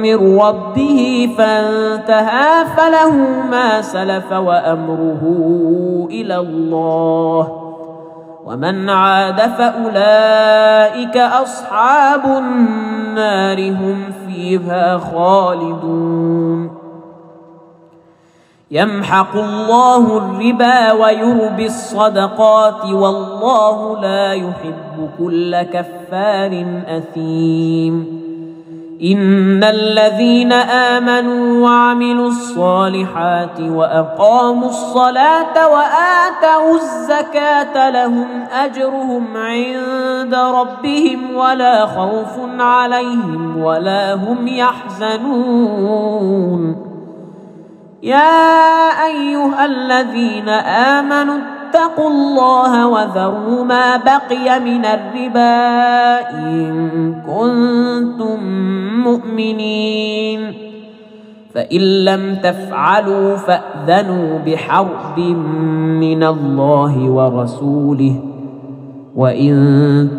من ربه فانتهى فله ما سلف وأمره إلى الله ومن عاد فأولئك أصحاب النار هم فيها خالدون يمحق الله الربا ويربي الصدقات والله لا يحب كل كفار أثيم إن الذين آمنوا وعملوا الصالحات وأقاموا الصلاة وآتوا الزكاة لهم أجرهم عند ربهم ولا خوف عليهم ولا هم يحزنون يا أيها الذين آمنوا اتقوا الله وذروا ما بقي من الربا إن كنتم مؤمنين فإن لم تفعلوا فأذنوا بحرب من الله ورسوله وإن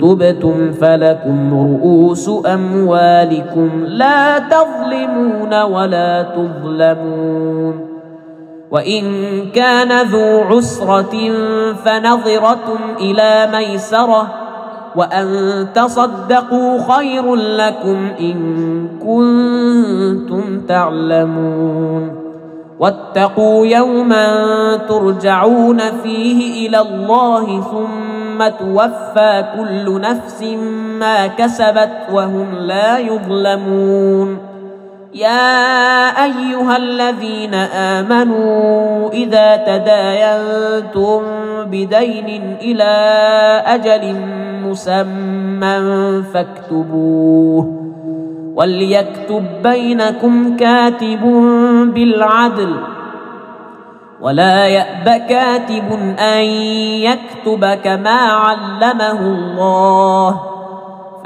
تبتم فلكم رؤوس أموالكم لا تظلمون ولا تظلمون وإن كان ذو عسرة فنظرة إلى ميسرة وأن تصدقوا خير لكم إن كنتم تعلمون واتقوا يوما ترجعون فيه إلى الله ثم توفى كل نفس ما كسبت وهم لا يظلمون يا أيها الذين آمنوا إذا تداينتم بدين إلى أجل مسمى فاكتبوه وليكتب بينكم كاتب بالعدل ولا يأب كاتب أن يكتب كما علمه الله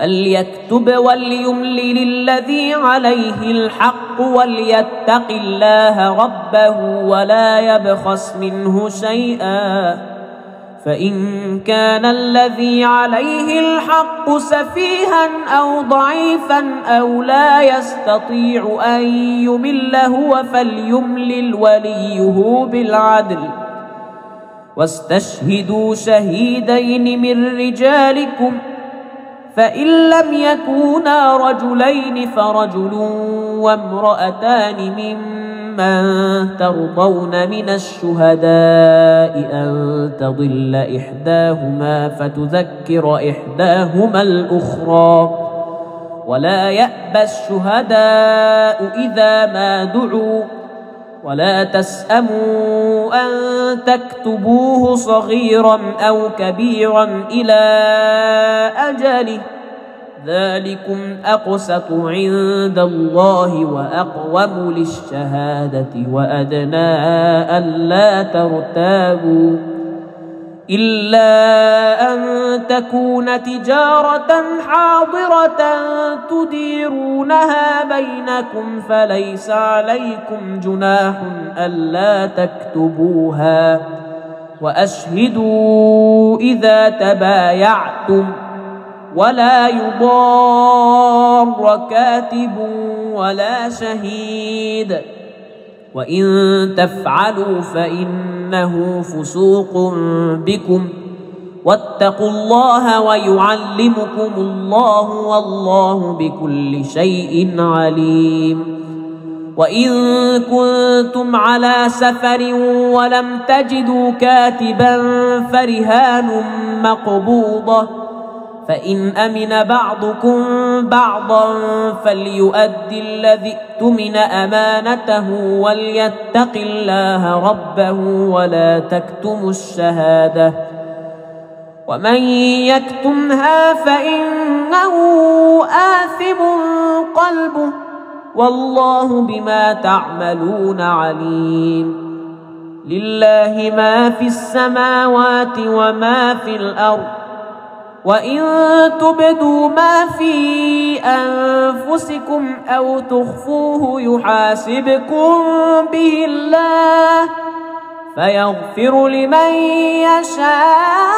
فليكتب وليملل الذي عليه الحق وليتق الله ربه ولا يبخس منه شيئا فإن كان الذي عليه الحق سفيها أو ضعيفا أو لا يستطيع أن يمل هو فليملل وليه بالعدل واستشهدوا شهيدين من رجالكم فإن لم يكونا رجلين فرجل وامرأتان ممن ترضون من الشهداء أن تضل إحداهما فتذكر إحداهما الأخرى ولا يأبى الشهداء إذا ما دعوا ولا تسأموا أن تكتبوه صغيرا أو كبيرا إلى أجله ذلكم أقسط عند الله وأقوم للشهادة وأدنى ألا ترتابوا إلا أن تكون تجارة حاضرة تديرونها بينكم فليس عليكم جناح ألا تكتبوها وأشهدوا إذا تبايعتم ولا يضار كاتب ولا شهيد وإن تفعلوا فإنه فسوق بكم واتقوا الله ويعلمكم الله والله بكل شيء عليم وإن كنتم على سفر ولم تجدوا كاتبا فرهان مقبوضة فإن أمن بعضكم بعضا فليؤد الذي اؤتمن أمانته وليتق الله ربه ولا تكتموا الشهادة ومن يكتمها فإنه آثم قلبه والله بما تعملون عليم. لله ما في السماوات وما في الأرض وإن تبدوا ما في أنفسكم أو تخفوه يحاسبكم به الله فيغفر لمن يشاء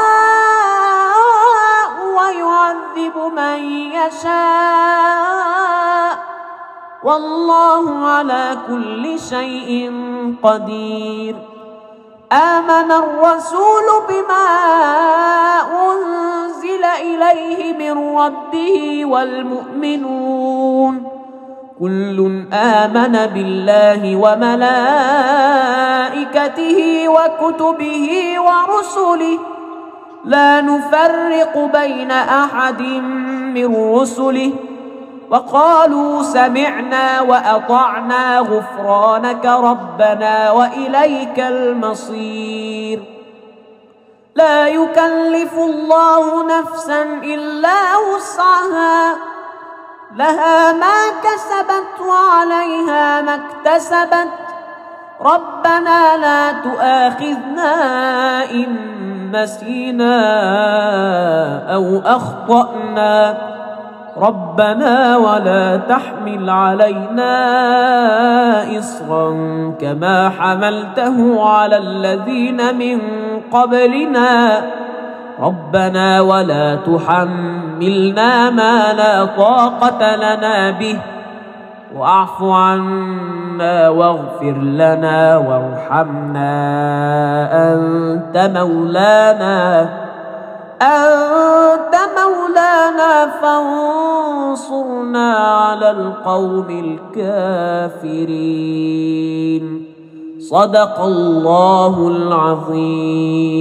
ويعذب من يشاء والله على كل شيء قدير. آمن الرسول بما أنزل إليه من ربه والمؤمنون كل آمن بالله وملائكته وكتبه ورسله لا نفرق بين أحد من رسله وقالوا سمعنا وأطعنا غفرانك ربنا وإليك المصير. لا يكلف الله نفسا إلا وسعها لها ما كسبت وعليها ما اكتسبت ربنا لا تؤاخذنا إن نسينا أو أخطأنا ربنا ولا تحمل علينا إصرا كما حملته على الذين من قبلنا ربنا ولا تحملنا ما لا طاقة لنا به واعف عنا واغفر لنا وارحمنا أنت مولانا فانصرنا على القوم الكافرين. صدق الله العظيم.